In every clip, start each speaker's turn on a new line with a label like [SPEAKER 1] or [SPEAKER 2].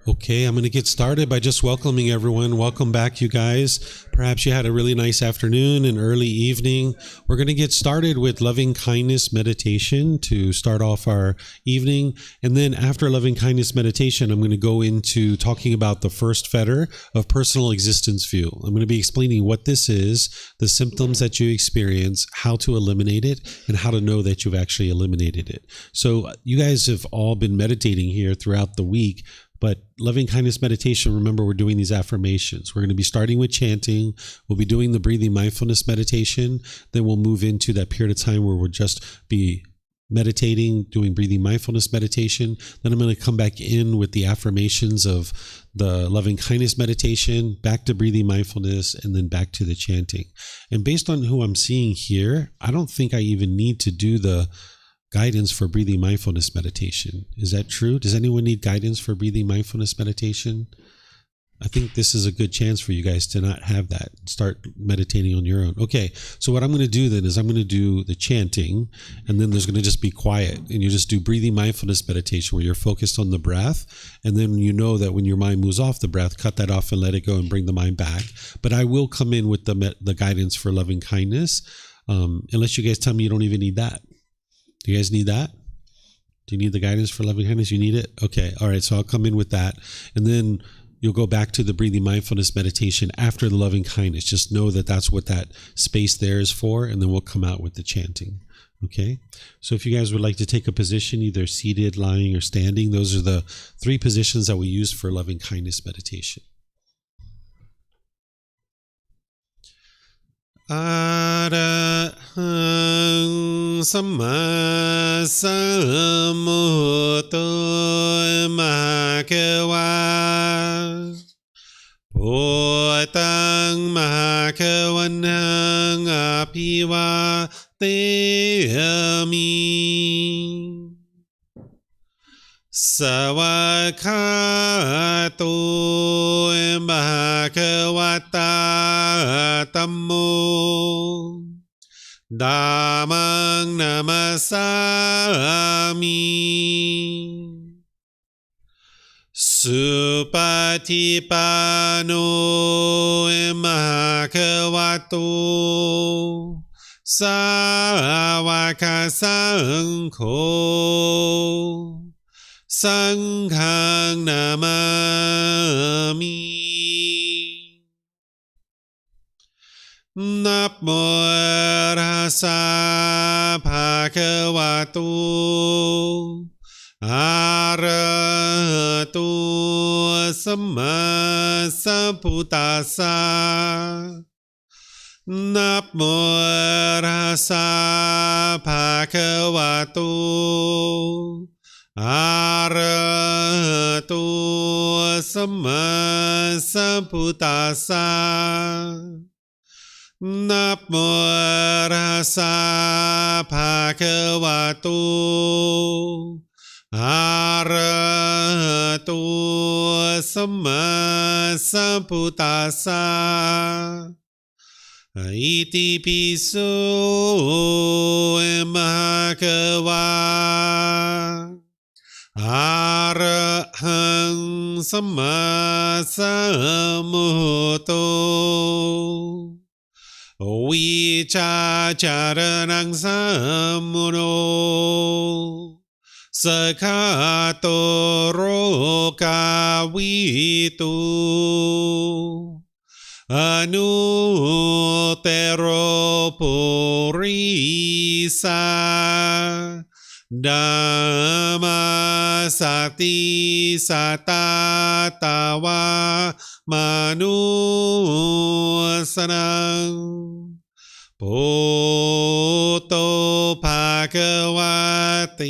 [SPEAKER 1] Okay, I'm going to get started by just welcoming everyone. Welcome back, you guys. Perhaps you had a really nice afternoon and early evening. We're going to get started with loving kindness meditation to start off our evening. And then after loving kindness meditation, I'm going to go into talking about the first fetter of personal existence view. I'm going to be explaining what this is, the symptoms that you experience, how to eliminate it, and how to know that you've actually eliminated it. So you guys have all been meditating here throughout the week. But loving kindness meditation, remember, we're doing these affirmations. We're going to be starting with chanting. We'll be doing the breathing mindfulness meditation. Then we'll move into that period of time where we'll just be meditating, doing breathing mindfulness meditation. Then I'm going to come back in with the affirmations of the loving kindness meditation, back to breathing mindfulness, and then back to the chanting. And based on who I'm seeing here, I don't think I even need to do the guidance for breathing mindfulness meditation. Is that true? Does anyone need guidance for breathing mindfulness meditation? I think this is a good chance for you guys to not have that. Start meditating on your own. Okay, so what I'm going to do then is I'm going to do the chanting, and then there's going to just be quiet, and you just do breathing mindfulness meditation where you're focused on the breath, and then you know that when your mind moves off the breath, cut that off and let it go and bring the mind back. But I will come in with the guidance for loving kindness, unless you guys tell me you don't even need that. Do you guys need that? Do you need the guidance for loving kindness? You need it? Okay. All right. So I'll come in with that. And then you'll go back to the breathing mindfulness meditation after the loving kindness. Just know that that's what that space there is for. And then we'll come out with the chanting. Okay. So if you guys would like to take a position, either seated, lying, or standing, those are the 3 positions that we use for loving kindness meditation. Arahang Samma Sambuddho Bhagava Bhutang Bhagavanang Abhivateyami Savakato Bhagavata Tammo Dhammang Namasami Supatipano Bhagavato Sāvaka Saṅkho Sanghang Namami Namo Tassa Bhagavato Arahato Samma Sambuddhassa Namo Tassa Bhagavato Arahato Samma Sambuddhassa Namo Tassa Bhagavato Arahato Samma Sambuddhassa Iti piso Bhagava Arahang Samma Sambuddho Vicacaranang Sammuno Sakhato Rokavitu Anuttaro Purisa Dhamma Sati Satatawa Manusanang Bhutto Bhagavati.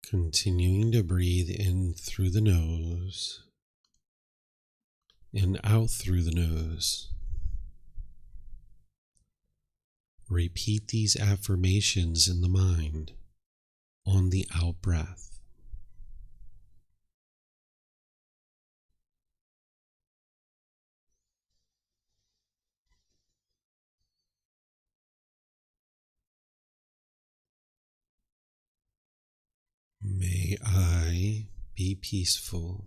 [SPEAKER 1] Continuing to breathe in through the nose and out through the nose. Repeat these affirmations in the mind on the out breath. May I be peaceful.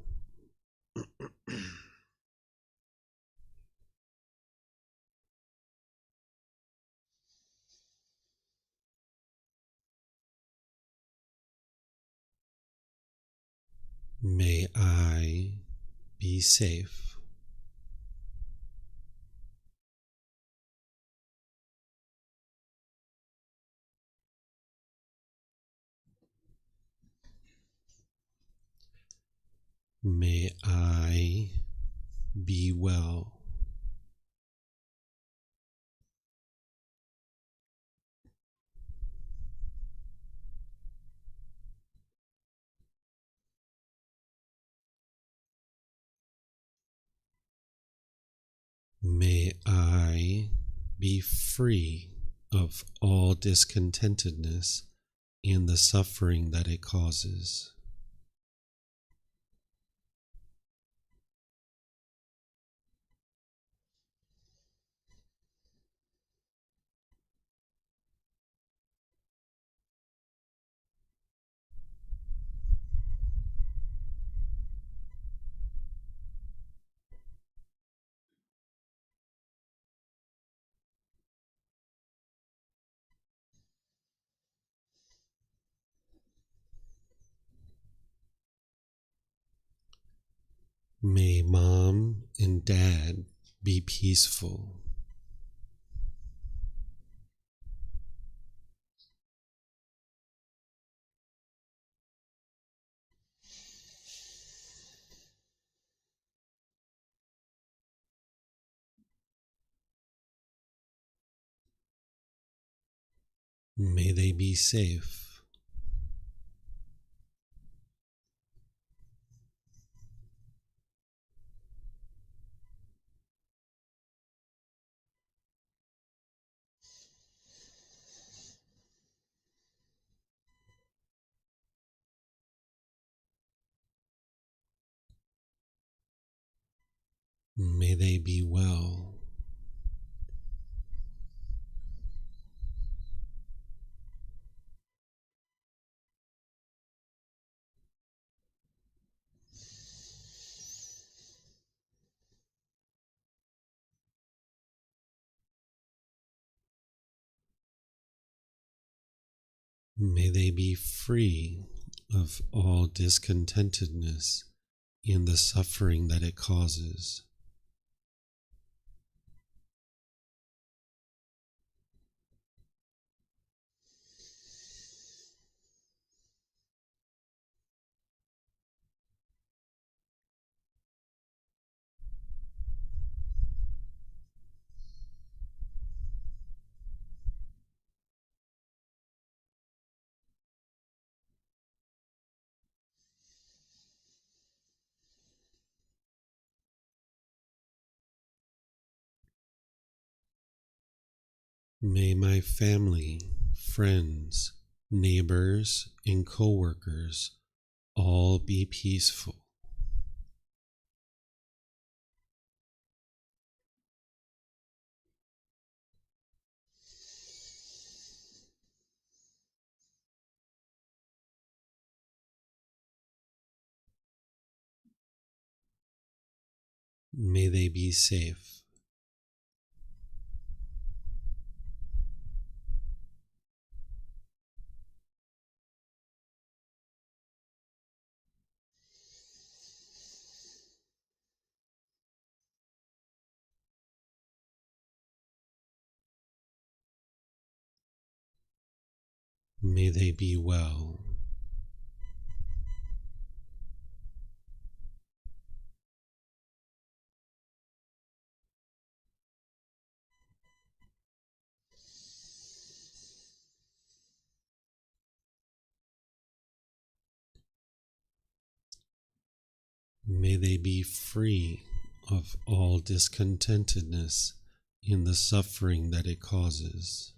[SPEAKER 1] May I be safe. May I be well. May I be free of all discontentedness and the suffering that it causes. May mom and dad be peaceful. May they be safe. May they be well. May they be free of all discontentedness and the suffering that it causes. May my family, friends, neighbors, and co-workers all be peaceful. May they be safe. May they be well. May they be free of all discontentedness in the suffering that it causes.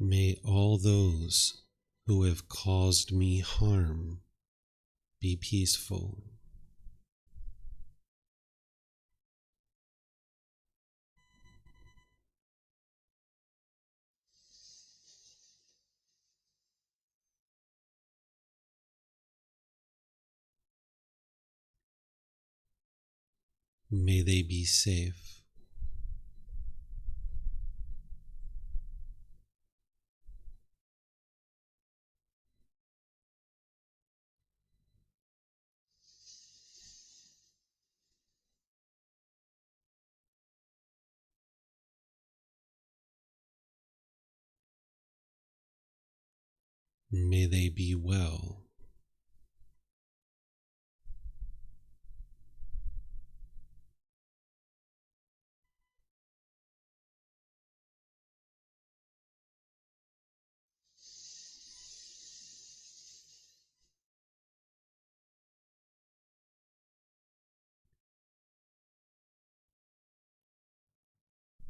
[SPEAKER 1] May all those who have caused me harm be peaceful. May they be safe. May they be well.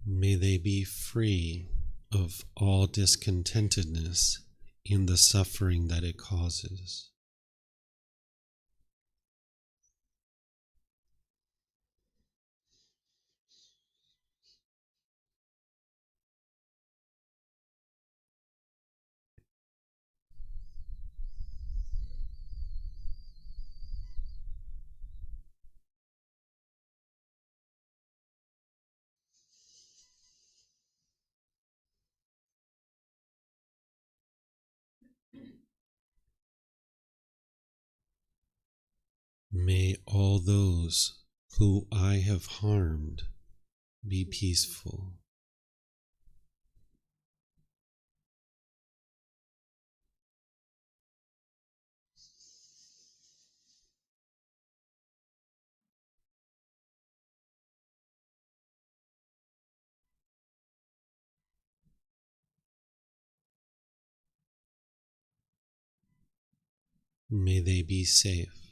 [SPEAKER 1] May they be free of all discontentedness in the suffering that it causes. May all those who I have harmed be peaceful. May they be safe.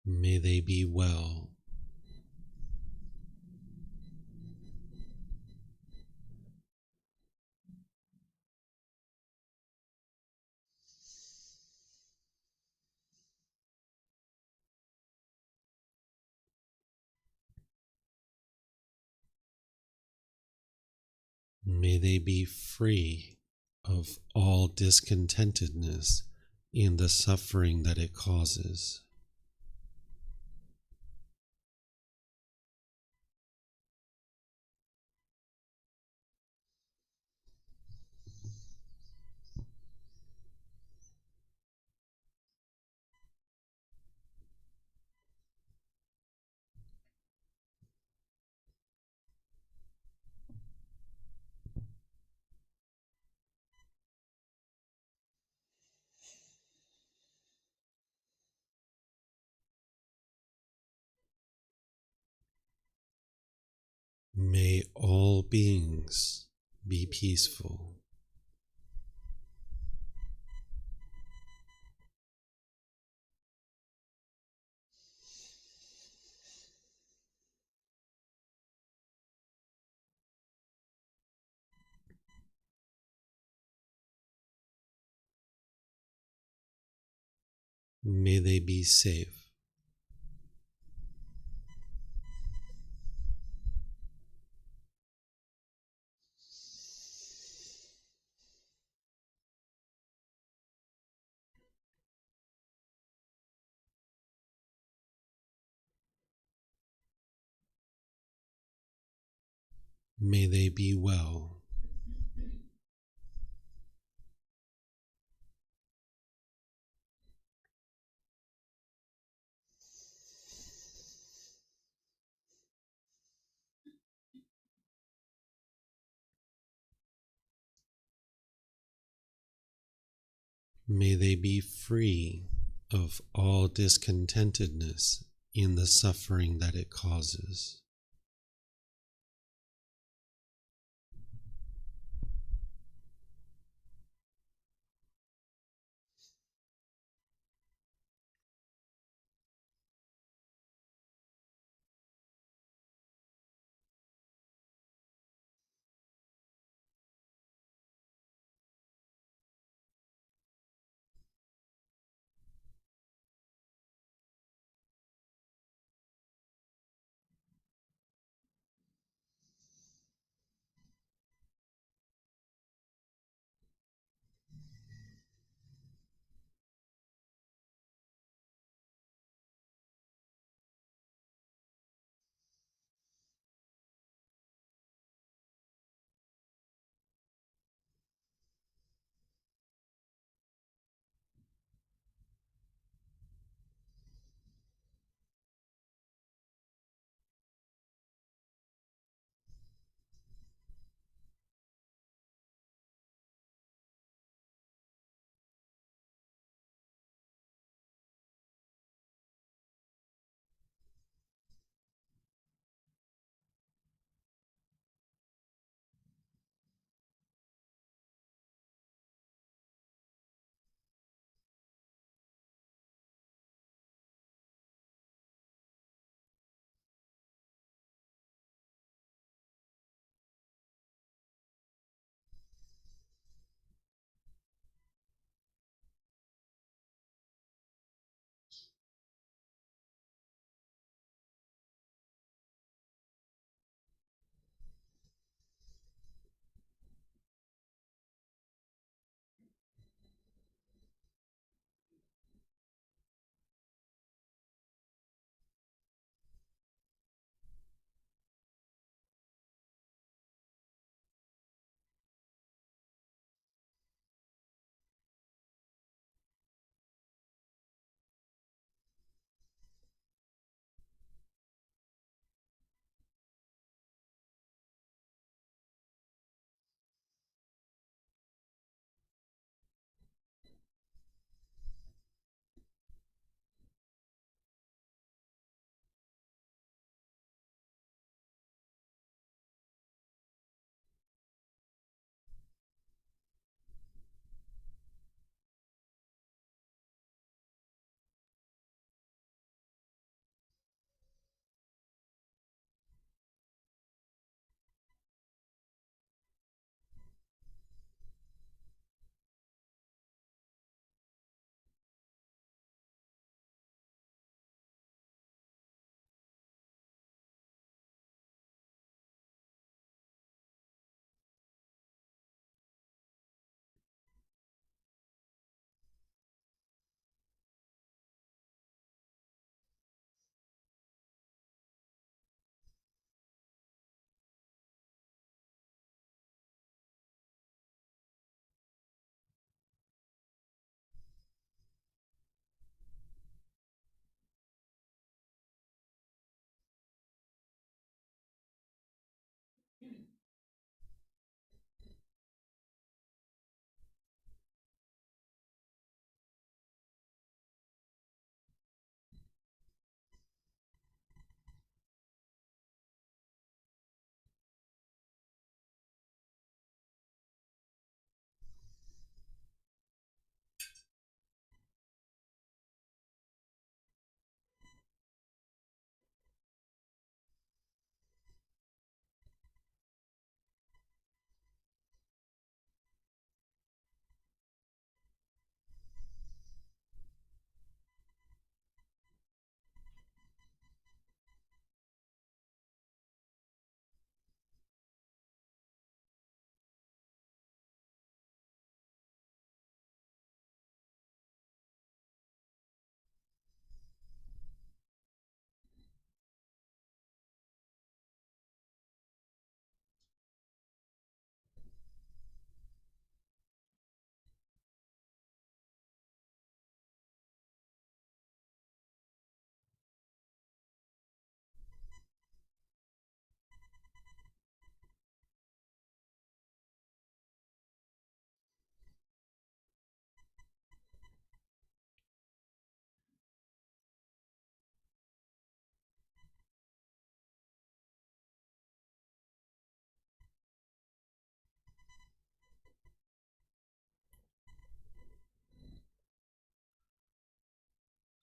[SPEAKER 1] May they be well. May they be free of all discontentedness in the suffering that it causes. May all beings be peaceful. May they be safe. May they be well. May they be free of all discontentedness in the suffering that it causes.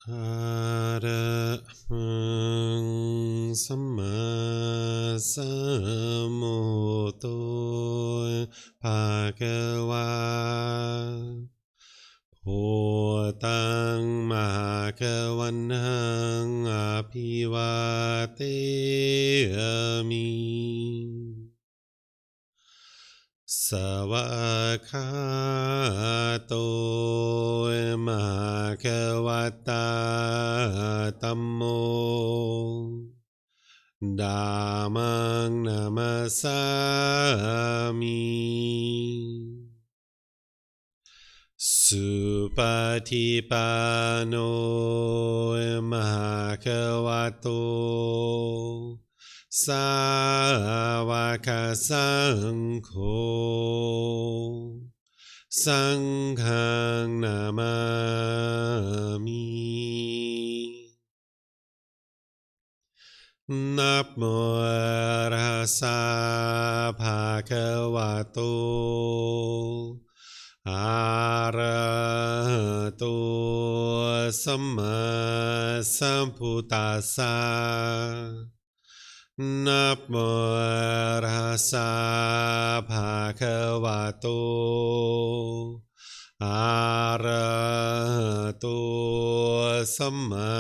[SPEAKER 1] อะระหังสัมมาสัมพุทโธภะคะวาโพตังมหาคะวันหังอภิวาเทมิสวากขาโตมหาคะวัตตาธัมโมธัมมังนามัสสามิสุปฏิปันโนมหาคะวะโตสาวกสังโฆสังฆังนามามินะโมตัสสะภะคะวะโตอะระหะโตสัมมาสัมพุทธัสสะนะโมตัสสะภะคะวะโตอะระหะโตสัมมา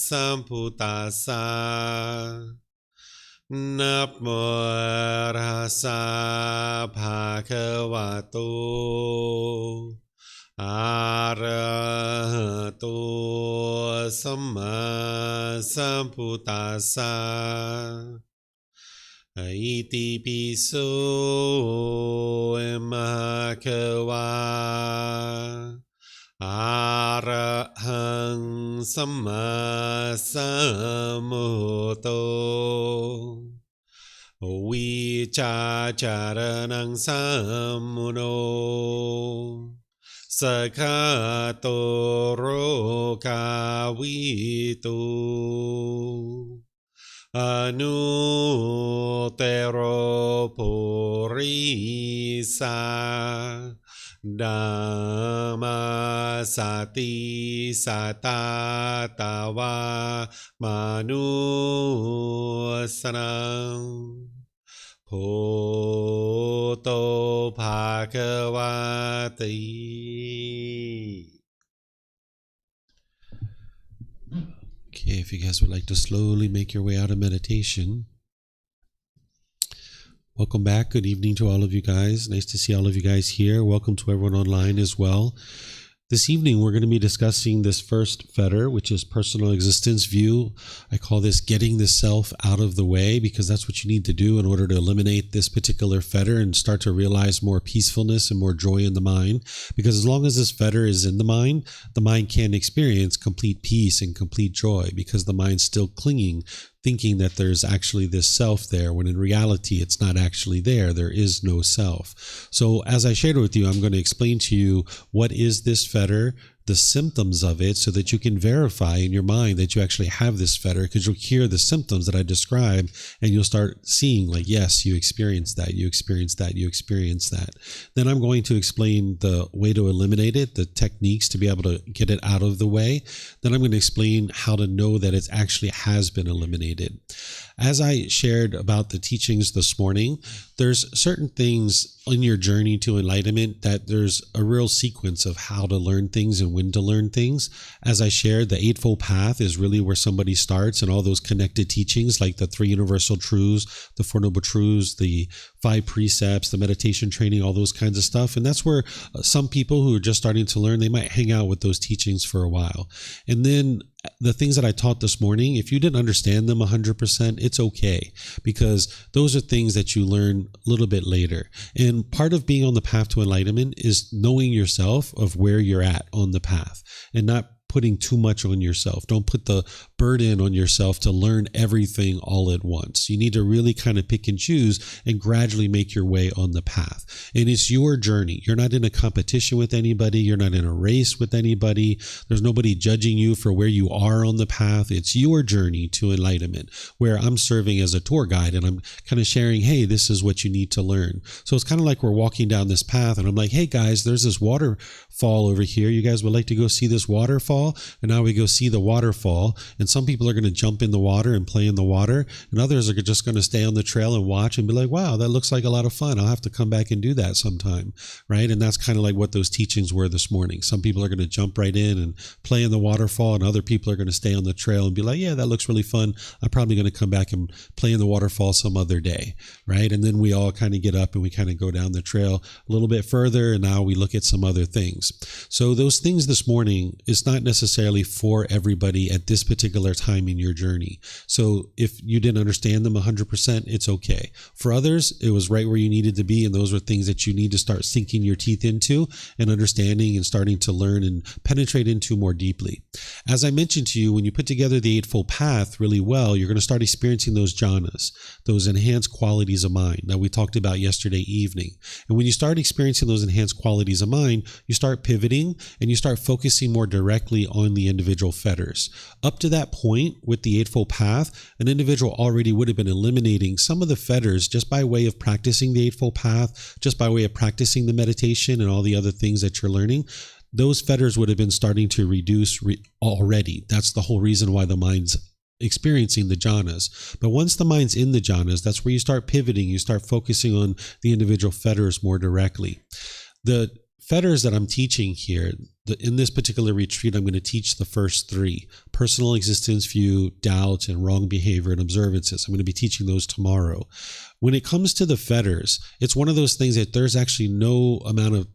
[SPEAKER 1] สัมพุทธัสสะนะโมตัสสะภะคะวะโตอะระหะโตสัมมาสัมพุทธัสสะอิติปิโสมะคะวะอะระหังสัมมาสัมพุทโธวิชาจารณังสัมมุโนสกขาโตโรกาวิตุอนุเตโรปุริสาดัมมาสติสัตตาตาวามนุสนังโพโตภะคะวะติ Okay, if you guys would like to slowly make your way out of meditation. Welcome back. Good evening to all of you guys. Nice to see all of you guys here. Welcome to everyone online as well. This evening, we're going to be discussing this first fetter, which is personal existence view. I call this getting the self out of the way, because that's what you need to do in order to eliminate this particular fetter and start to realize more peacefulness and more joy in the mind. Because as long as this fetter is in the mind can't experience complete peace and complete joy, because the mind's still clinging, thinking that there's actually this self there, when in reality it's not actually there. There is no self. So as I shared with you, I'm going to explain to you what is this fetter, the symptoms of it, so that you can verify in your mind that you actually have this fetter, because you'll hear the symptoms that I described and you'll start seeing like, yes, you experience that, you experience that, you experience that. Then I'm going to explain the way to eliminate it, the techniques to be able to get it out of the way. Then I'm going to explain how to know that it actually has been eliminated. As I shared about the teachings this morning, there's certain things in your journey to enlightenment that there's a real sequence of how to learn things and when to learn things. As I shared, the Eightfold Path is really where somebody starts, and all those connected teachings like the Three Universal Truths, the Four Noble Truths, the Five Precepts, the meditation training, all those kinds of stuff. And that's where some people who are just starting to learn, they might hang out with those teachings for a while. And then the things that I taught this morning, if you didn't understand them 100%, it's okay, because those are things that you learn a little bit later. And part of being on the path to enlightenment is knowing yourself of where you're at on the path and not putting too much on yourself. Don't put the burden on yourself to learn everything all at once. You need to really kind of pick and choose and gradually make your way on the path. And it's your journey. You're not in a competition with anybody. You're not in a race with anybody. There's nobody judging you for where you are on the path. It's your journey to enlightenment, where I'm serving as a tour guide and I'm kind of sharing, hey, this is what you need to learn. So it's kind of like we're walking down this path and I'm like, hey guys, there's this waterfall over here. You guys would like to go see this waterfall? waterfall, and now we go see the waterfall. And some people are going to jump in the water and play in the water, and others are just going to stay on the trail and watch and be like, wow, that looks like a lot of fun. I'll have to come back and do that sometime, right? And that's kind of like what those teachings were this morning. Some people are going to jump right in and play in the waterfall, and other people are going to stay on the trail and be like, yeah, that looks really fun. I'm probably going to come back and play in the waterfall some other day, right? And then we all kind of get up and we kind of go down the trail a little bit further, and now we look at some other things. So those things this morning is not necessarily for everybody at this particular time in your journey. So if you didn't understand them 100%, it's okay. For others, it was right where you needed to be, and those are things that you need to start sinking your teeth into and understanding and starting to learn and penetrate into more deeply. As I mentioned to you, when you put together the Eightfold Path really well, you're going to start experiencing those jhanas, those enhanced qualities of mind that we talked about yesterday evening. And when you start experiencing those enhanced qualities of mind, you start pivoting and you start focusing more directly on the individual fetters. Up to that point with the Eightfold Path, an individual already would have been eliminating some of the fetters just by way of practicing the Eightfold Path, just by way of practicing the meditation and all the other things that you're learning. Those fetters would have been starting to reduce already. That's the whole reason why the mind's experiencing the jhanas. But once the mind's in the jhanas, that's where you start pivoting. You start focusing on the individual fetters more directly. The fetters that I'm teaching here, in this particular retreat, I'm going to teach the first three: personal existence view, doubt, and wrong behavior and observances. I'm going to be teaching those tomorrow. When it comes to the fetters, it's one of those things that there's actually no amount of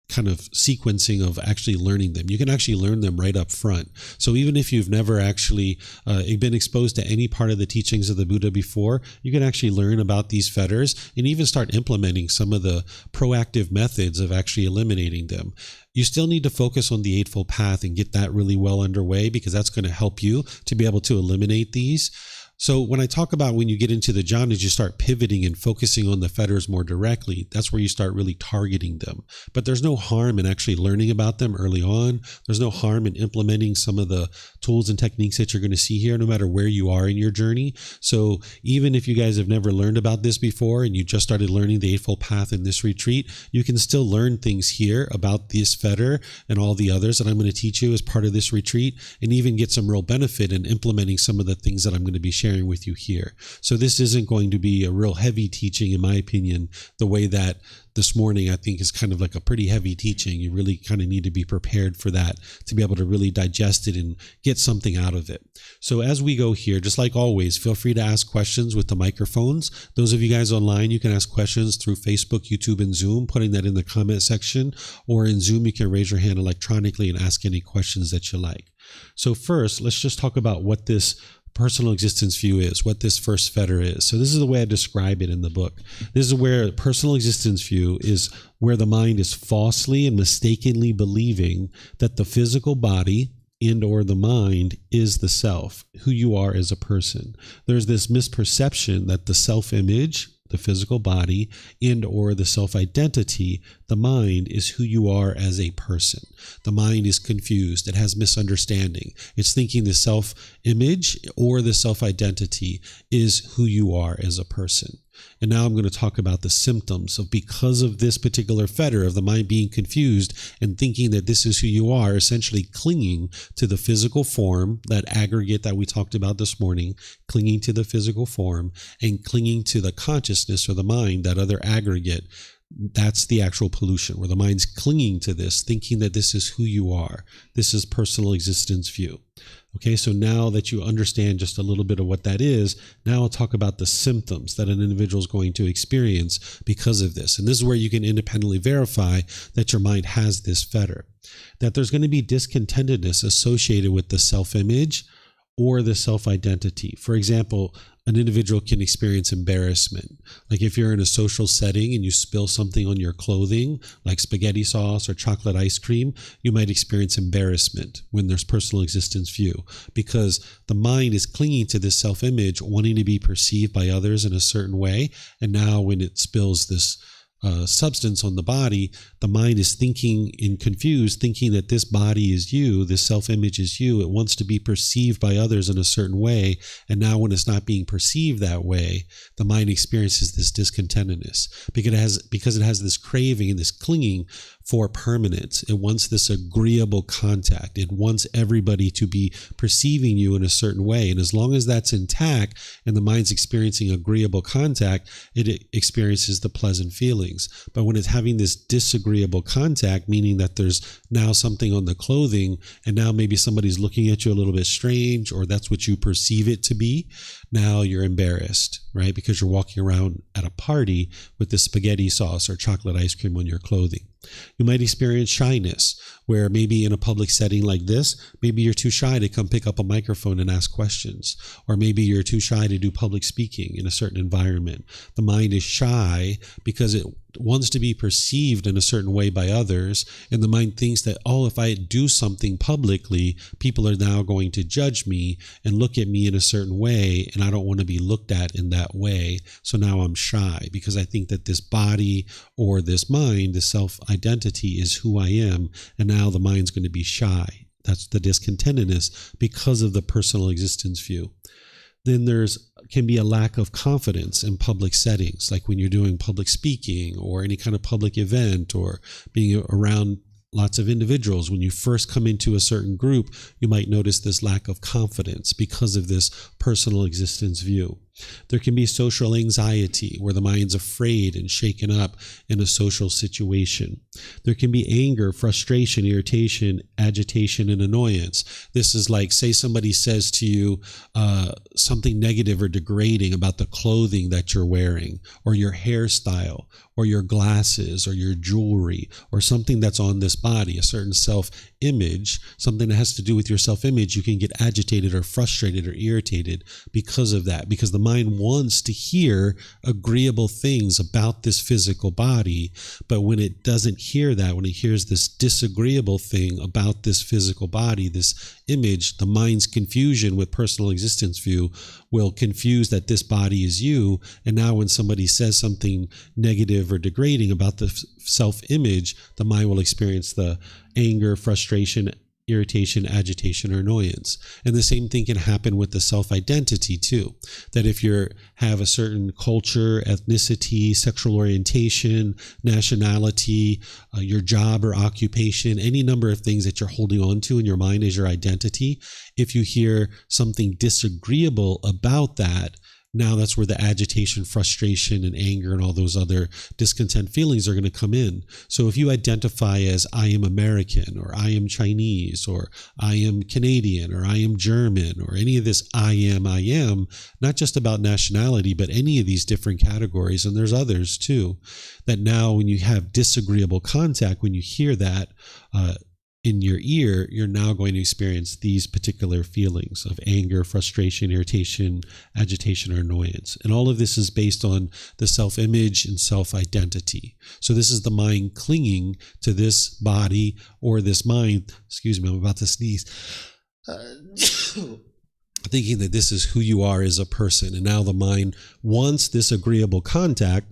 [SPEAKER 1] kind of sequencing of actually learning them. You can actually learn them right up front. So even if you've never actually been exposed to any part of the teachings of the Buddha before, you can actually learn about these fetters and even start implementing some of the proactive methods of actually eliminating them. You still need to focus on the Eightfold Path and get that really well underway, because that's going to help you to be able to eliminate these. So when I talk about when you get into the jhanas, you start pivoting and focusing on the fetters more directly. That's where you start really targeting them. But there's no harm in actually learning about them early on. There's no harm in implementing some of the tools and techniques that you're going to see here, no matter where you are in your journey. So even if you guys have never learned about this before and you just started learning the Eightfold Path in this retreat, you can still learn things here about this fetter and all the others that I'm going to teach you as part of this retreat, and even get some real benefit in implementing some of the things that I'm going to be sharing with you here. So this isn't going to be a real heavy teaching, in my opinion, the way that this morning I think is kind of like a pretty heavy teaching. You really kind of need to be prepared for that to be able to really digest it and get something out of it. So as we go here, just like always, feel free to ask questions with the microphones. Those of you guys online, you can ask questions through Facebook, YouTube, and Zoom, putting that in the comment section, or in Zoom, you can raise your hand electronically and ask any questions that you like. So first, let's just talk about what this personal existence view is, what this first fetter is. So this is the way I describe it in the book. This is where personal existence view is where the mind is falsely and mistakenly believing that the physical body and or the mind is the self, who you are as a person. There's this misperception that the self-image, the physical body, and or the self-identity, the mind, is who you are as a person. The mind is confused. It has misunderstanding. It's thinking the self-image or the self-identity is who you are as a person. And now I'm going to talk about the symptoms of, because of this particular fetter of the mind being confused and thinking that this is who you are, essentially clinging to the physical form, that aggregate that we talked about this morning, clinging to the physical form and clinging to the consciousness or the mind, that other aggregate. That's the actual pollution, where the mind's clinging to this, thinking that this is who you are. This is personal existence view. Okay, so now that you understand just a little bit of what that is, now I'll talk about the symptoms that an individual is going to experience because of this. And this is where you can independently verify that your mind has this fetter. That there's going to be discontentedness associated with the self-image or the self-identity. For example, an individual can experience embarrassment. Like if you're in a social setting and you spill something on your clothing, like spaghetti sauce or chocolate ice cream, you might experience embarrassment when there's personal existence view, because the mind is clinging to this self-image, wanting to be perceived by others in a certain way. And now when it spills this substance on the body, the mind is thinking and confused, thinking that this body is you, this self-image is you. It wants to be perceived by others in a certain way. And now when it's not being perceived that way, the mind experiences this discontentedness because it has this craving and this clinging for permanence. It wants this agreeable contact. It wants everybody to be perceiving you in a certain way. And as long as that's intact and the mind's experiencing agreeable contact, it experiences the pleasant feelings. But when it's having this disagreeable contact, meaning that there's now something on the clothing and now maybe somebody's looking at you a little bit strange, or that's what you perceive it to be, now you're embarrassed, right? Because you're walking around at a party with the spaghetti sauce or chocolate ice cream on your clothing. You might experience shyness, where maybe in a public setting like this, maybe you're too shy to come pick up a microphone and ask questions. Or maybe you're too shy to do public speaking in a certain environment. The mind is shy because it wants to be perceived in a certain way by others. And the mind thinks that, oh, if I do something publicly, people are now going to judge me and look at me in a certain way. And I don't want to be looked at in that way. So now I'm shy because I think that this body or this mind, this self-identity is who I am. And now the mind's going to be shy. That's the discontentedness because of the personal existence view. Then can be a lack of confidence in public settings, like when you're doing public speaking or any kind of public event or being around lots of individuals. When you first come into a certain group, you might notice this lack of confidence because of this personal existence view. There can be social anxiety, where the mind's afraid and shaken up in a social situation. There can be anger, frustration, irritation, agitation, and annoyance. This is like, say somebody says to you something negative or degrading about the clothing that you're wearing, or your hairstyle, or your glasses, or your jewelry, or something that's on this body, a certain self-image, something that has to do with your self-image. You can get agitated or frustrated or irritated because of that, because the mind wants to hear agreeable things about this physical body. But when it doesn't hear that, when it hears this disagreeable thing about this physical body, this image, the mind's confusion with personal existence view will confuse that this body is you. And now when somebody says something negative or degrading about the self-image, the mind will experience the anger, frustration, irritation, agitation, or annoyance. And the same thing can happen with the self-identity too. That if you have a certain culture, ethnicity, sexual orientation, nationality, your job or occupation, any number of things that you're holding on to in your mind as your identity, if you hear something disagreeable about that, now that's where the agitation, frustration, and anger and all those other discontent feelings are going to come in. So if you identify as I am American, or I am Chinese, or I am Canadian, or I am German, or any of this I am, not just about nationality, but any of these different categories, and there's others too, that now when you have disagreeable contact, when you hear that, in your ear, you're now going to experience these particular feelings of anger, frustration, irritation, agitation, or annoyance. And all of this is based on the self-image and self-identity. So this is the mind clinging to this body or this mind. Excuse me, I'm about to sneeze. Thinking that this is who you are as a person. And now the mind wants this agreeable contact.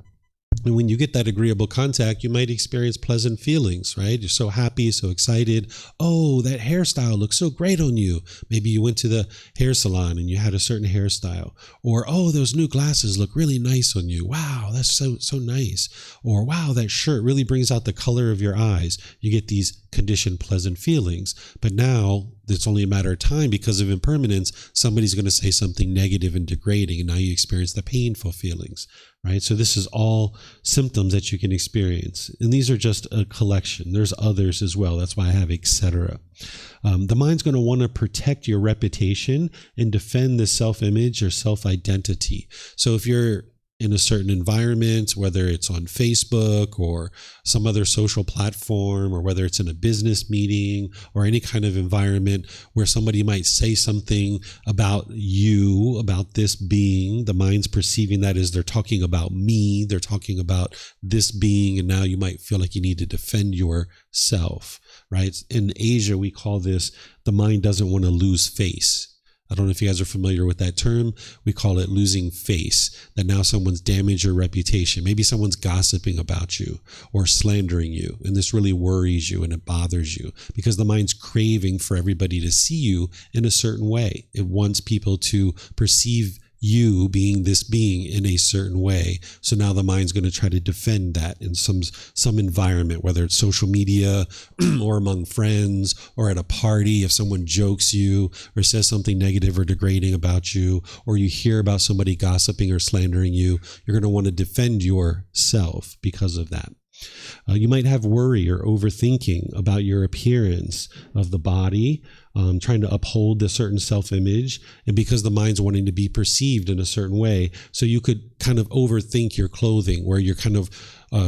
[SPEAKER 1] And when you get that agreeable contact, you might experience pleasant feelings, right? You're so happy, so excited. Oh, that hairstyle looks so great on you. Maybe you went to the hair salon and you had a certain hairstyle. Or, oh, those new glasses look really nice on you. Wow, that's so nice. Or, wow, that shirt really brings out the color of your eyes. You get these conditioned pleasant feelings. But now it's only a matter of time, because of impermanence, somebody's going to say something negative and degrading, and now you experience the painful feelings, right? So this is all symptoms that you can experience. And these are just a collection. There's others as well. That's why I have etc. The mind's going to want to protect your reputation and defend the self-image or self-identity. So if you're in a certain environment, whether it's on Facebook or some other social platform, or whether it's in a business meeting or any kind of environment where somebody might say something about you, about this being, the mind's perceiving that as they're talking about me, they're talking about this being, and now you might feel like you need to defend yourself, right? In Asia, we call this, the mind doesn't want to lose face. I don't know if you guys are familiar with that term. We call it losing face, that now someone's damaged your reputation. Maybe someone's gossiping about you or slandering you, and this really worries you and it bothers you because the mind's craving for everybody to see you in a certain way. It wants people to perceive you being this being in a certain way. So now the mind's going to try to defend that in some environment, whether it's social media or among friends or at a party. If someone jokes you or says something negative or degrading about you, or you hear about somebody gossiping or slandering you, you're going to want to defend yourself because of that. You might have worry or overthinking about your appearance of the body, trying to uphold a certain self-image, and because the mind's wanting to be perceived in a certain way. So you could kind of overthink your clothing, where you're kind of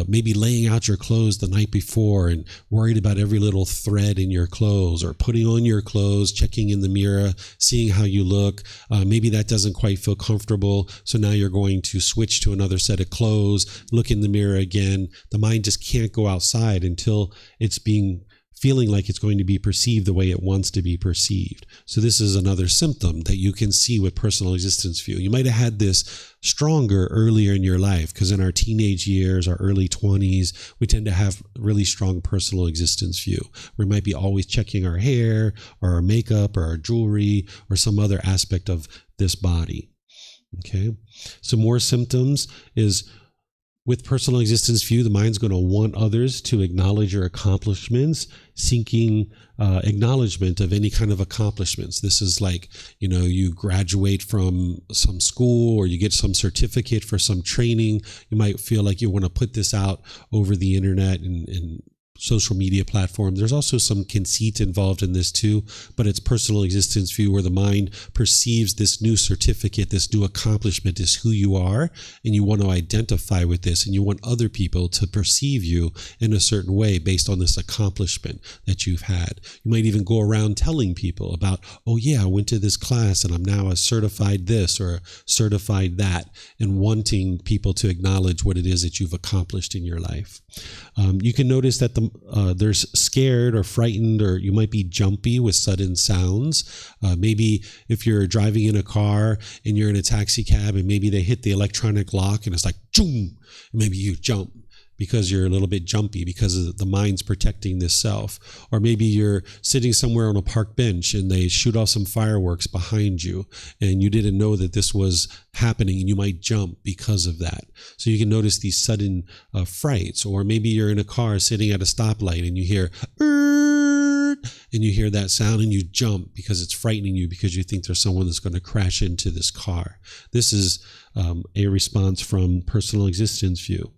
[SPEAKER 1] maybe laying out your clothes the night before and worried about every little thread in your clothes, or putting on your clothes, checking in the mirror, seeing how you look. Maybe that doesn't quite feel comfortable. So now you're going to switch to another set of clothes, look in the mirror again. The mind just can't go outside until it's feeling like it's going to be perceived the way it wants to be perceived. So this is another symptom that you can see with personal existence view. You might have had this stronger earlier in your life, because in our teenage years, our early 20s, we tend to have really strong personal existence view. We might be always checking our hair or our makeup or our jewelry or some other aspect of this body. Okay. So more symptoms is, with personal existence view, the mind's going to want others to acknowledge your accomplishments, seeking acknowledgement of any kind of accomplishments. This is like, you graduate from some school, or you get some certificate for some training. You might feel like you want to put this out over the internet and social media platforms. There's also some conceit involved in this too, but it's personal existence view, where the mind perceives this new certificate, this new accomplishment is who you are, and you want to identify with this, and you want other people to perceive you in a certain way based on this accomplishment that you've had. You might even go around telling people about, oh yeah, I went to this class and I'm now a certified this or a certified that, and wanting people to acknowledge what it is that you've accomplished in your life. You can notice that there's scared or frightened, or you might be jumpy with sudden sounds. Maybe if you're driving in a car and you're in a taxi cab and maybe they hit the electronic lock and it's like, choom, maybe you jump because you're a little bit jumpy, because the mind's protecting this self. Or maybe you're sitting somewhere on a park bench and they shoot off some fireworks behind you and you didn't know that this was happening, and you might jump because of that. So you can notice these sudden frights. Or maybe you're in a car sitting at a stoplight and you hear and you hear that sound and you jump because it's frightening you, because you think there's someone that's going to crash into this car. This is a response from personal existence view.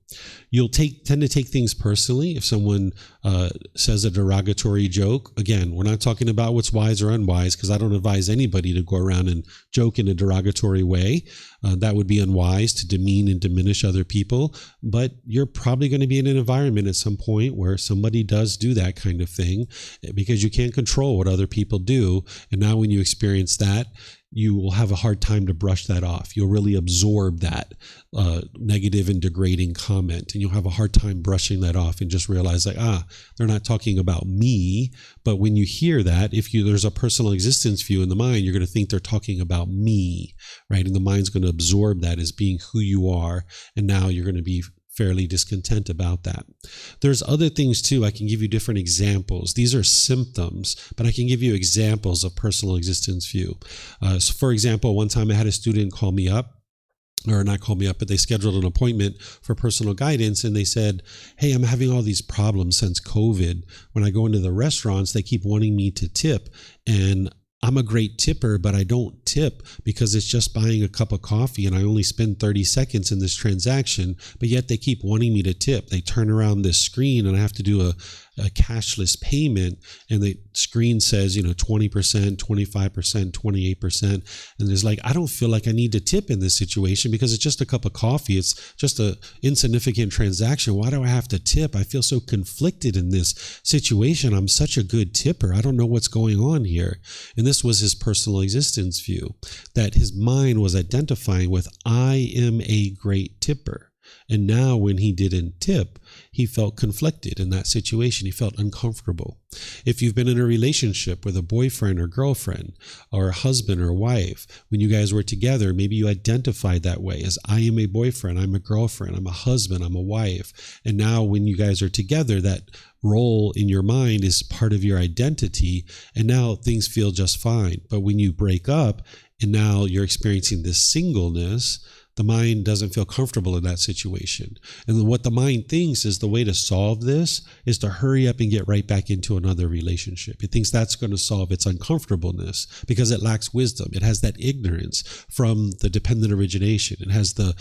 [SPEAKER 1] You'll tend to take things personally if someone says a derogatory joke. Again, we're not talking about what's wise or unwise, because I don't advise anybody to go around and joke in a derogatory way. That would be unwise, to demean and diminish other people. But you're probably going to be in an environment at some point where somebody does do that kind of thing, because you can't control what other people do. And now when you experience that, you will have a hard time to brush that off. You'll really absorb that negative and degrading comment, and you'll have a hard time brushing that off and just realize like, they're not talking about me. But when you hear that, there's a personal existence view in the mind, you're going to think they're talking about me, right? And the mind's going to absorb that as being who you are. And now you're going to be fairly discontent about that. There's other things too. I can give you different examples. These are symptoms, but I can give you examples of personal existence view. So for example, one time I had a student call me up, or not call me up, but they scheduled an appointment for personal guidance. And they said, hey, I'm having all these problems since COVID. When I go into the restaurants, they keep wanting me to tip. And I'm a great tipper, but I don't tip because it's just buying a cup of coffee and I only spend 30 seconds in this transaction, but yet they keep wanting me to tip. They turn around this screen and I have to do a cashless payment, and the screen says, 20%, 25%, 28%. And there's like, I don't feel like I need to tip in this situation because it's just a cup of coffee. It's just a insignificant transaction. Why do I have to tip? I feel so conflicted in this situation. I'm such a good tipper. I don't know what's going on here. And this was his personal existence view, that his mind was identifying with, I am a great tipper. And now when he didn't tip, he felt conflicted in that situation. He felt uncomfortable. If you've been in a relationship with a boyfriend or girlfriend or a husband or wife, when you guys were together, maybe you identified that way as, I am a boyfriend, I'm a girlfriend, I'm a husband, I'm a wife. And now when you guys are together, that role in your mind is part of your identity. And now things feel just fine. But when you break up and now you're experiencing this singleness, the mind doesn't feel comfortable in that situation. And then what the mind thinks is the way to solve this is to hurry up and get right back into another relationship. It thinks that's going to solve its uncomfortableness because it lacks wisdom. It has that ignorance from the dependent origination. It has the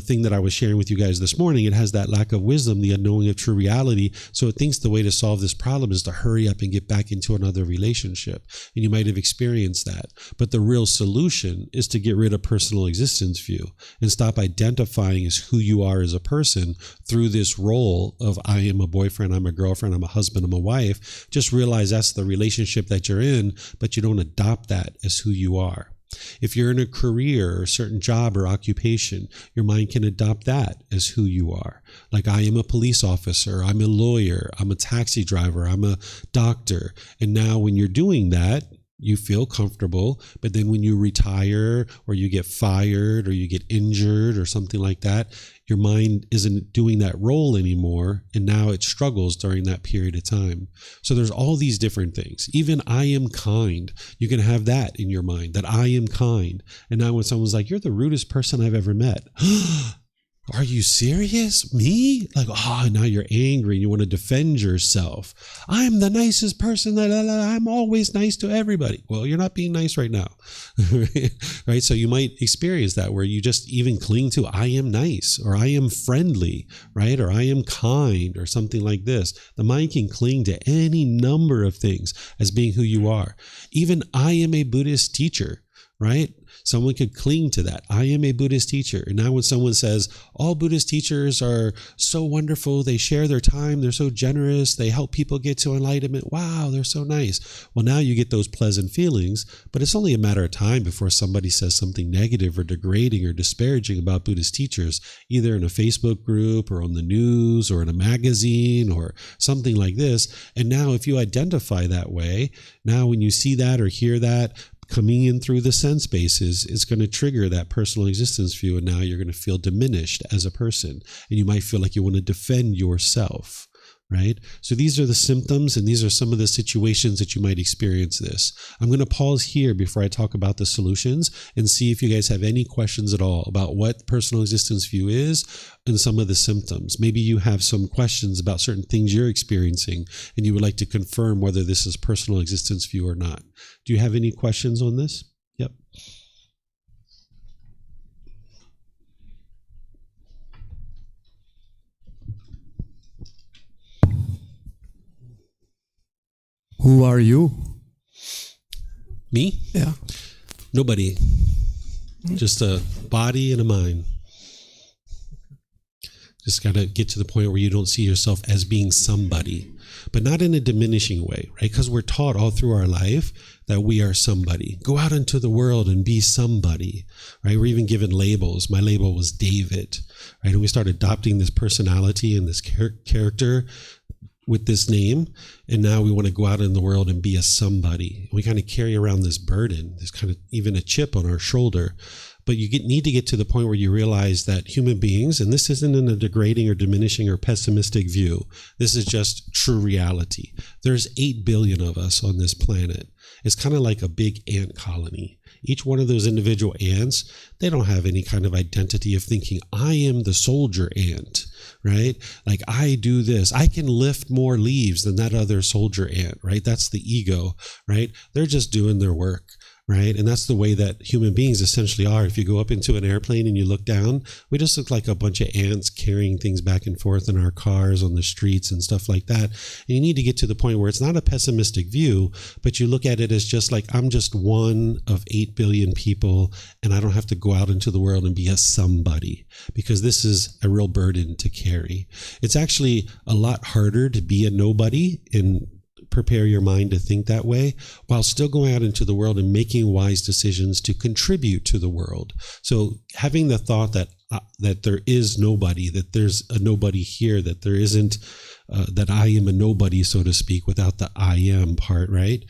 [SPEAKER 1] thing that I was sharing with you guys this morning. It has that lack of wisdom, the unknowing of true reality. So it thinks the way to solve this problem is to hurry up and get back into another relationship. And you might have experienced that. But the real solution is to get rid of personal existence view and stop identifying as who you are as a person through this role of I am a boyfriend, I'm a girlfriend, I'm a husband, I'm a wife. Just realize that's the relationship that you're in, but you don't adopt that as who you are. If you're in a career or a certain job or occupation, your mind can adopt that as who you are. Like I am a police officer, I'm a lawyer, I'm a taxi driver, I'm a doctor. And now when you're doing that, you feel comfortable, but then when you retire or you get fired or you get injured or something like that, your mind isn't doing that role anymore, and now it struggles during that period of time. So there's all these different things. Even I am kind, you can have that in your mind, that I am kind. And now when someone's like, you're the rudest person I've ever met. Are you serious? Me? Like, now you're angry and you want to defend yourself. I'm the nicest person. I'm always nice to everybody. Well, you're not being nice right now. Right? So you might experience that where you just even cling to I am nice or I am friendly, right? Or I am kind or something like this. The mind can cling to any number of things as being who you are. Even I am a Buddhist teacher, right? Someone could cling to that. I am a Buddhist teacher. And now when someone says, all Buddhist teachers are so wonderful, they share their time, they're so generous, they help people get to enlightenment, wow, they're so nice. Well, now you get those pleasant feelings, but it's only a matter of time before somebody says something negative or degrading or disparaging about Buddhist teachers, either in a Facebook group or on the news or in a magazine or something like this. And now if you identify that way, now when you see that or hear that, coming in through the sense bases, it's going to trigger that personal existence view, and now you're going to feel diminished as a person, and you might feel like you want to defend yourself, right? So these are the symptoms, and these are some of the situations that you might experience this. I'm going to pause here before I talk about the solutions and see if you guys have any questions at all about what personal existence view is and some of the symptoms. Maybe you have some questions about certain things you're experiencing and you would like to confirm whether this is personal existence view or not. Do you have any questions on this? Yep.
[SPEAKER 2] Who are you?
[SPEAKER 1] Me?
[SPEAKER 2] Yeah.
[SPEAKER 1] Nobody. Just a body and a mind. Just got to get to the point where you don't see yourself as being somebody, but not in a diminishing way, right? Because we're taught all through our life that we are somebody. Go out into the world and be somebody, right? We're even given labels. My label was David, right? And we start adopting this personality and this character with this name, and now we want to go out in the world and be a somebody. We kind of carry around this burden, this kind of even a chip on our shoulder. But you need to get to the point where you realize that human beings, and this isn't in a degrading or diminishing or pessimistic view, this is just true reality. There's 8 billion of us on this planet. It's kind of like a big ant colony. Each one of those individual ants, they don't have any kind of identity of thinking, I am the soldier ant, right? Like I do this. I can lift more leaves than that other soldier ant, right? That's the ego, right? They're just doing their work. Right? And that's the way that human beings essentially are. If you go up into an airplane and you look down, we just look like a bunch of ants carrying things back and forth in our cars on the streets and stuff like that. And you need to get to the point where it's not a pessimistic view, but you look at it as just like, I'm just one of 8 billion people, and I don't have to go out into the world and be a somebody, because this is a real burden to carry. It's actually a lot harder to be a nobody and prepare your mind to think that way while still going out into the world and making wise decisions to contribute to the world. So having the thought that there is nobody, that there's a nobody here, that there isn't, that I am a nobody, so to speak, without the I am part, right?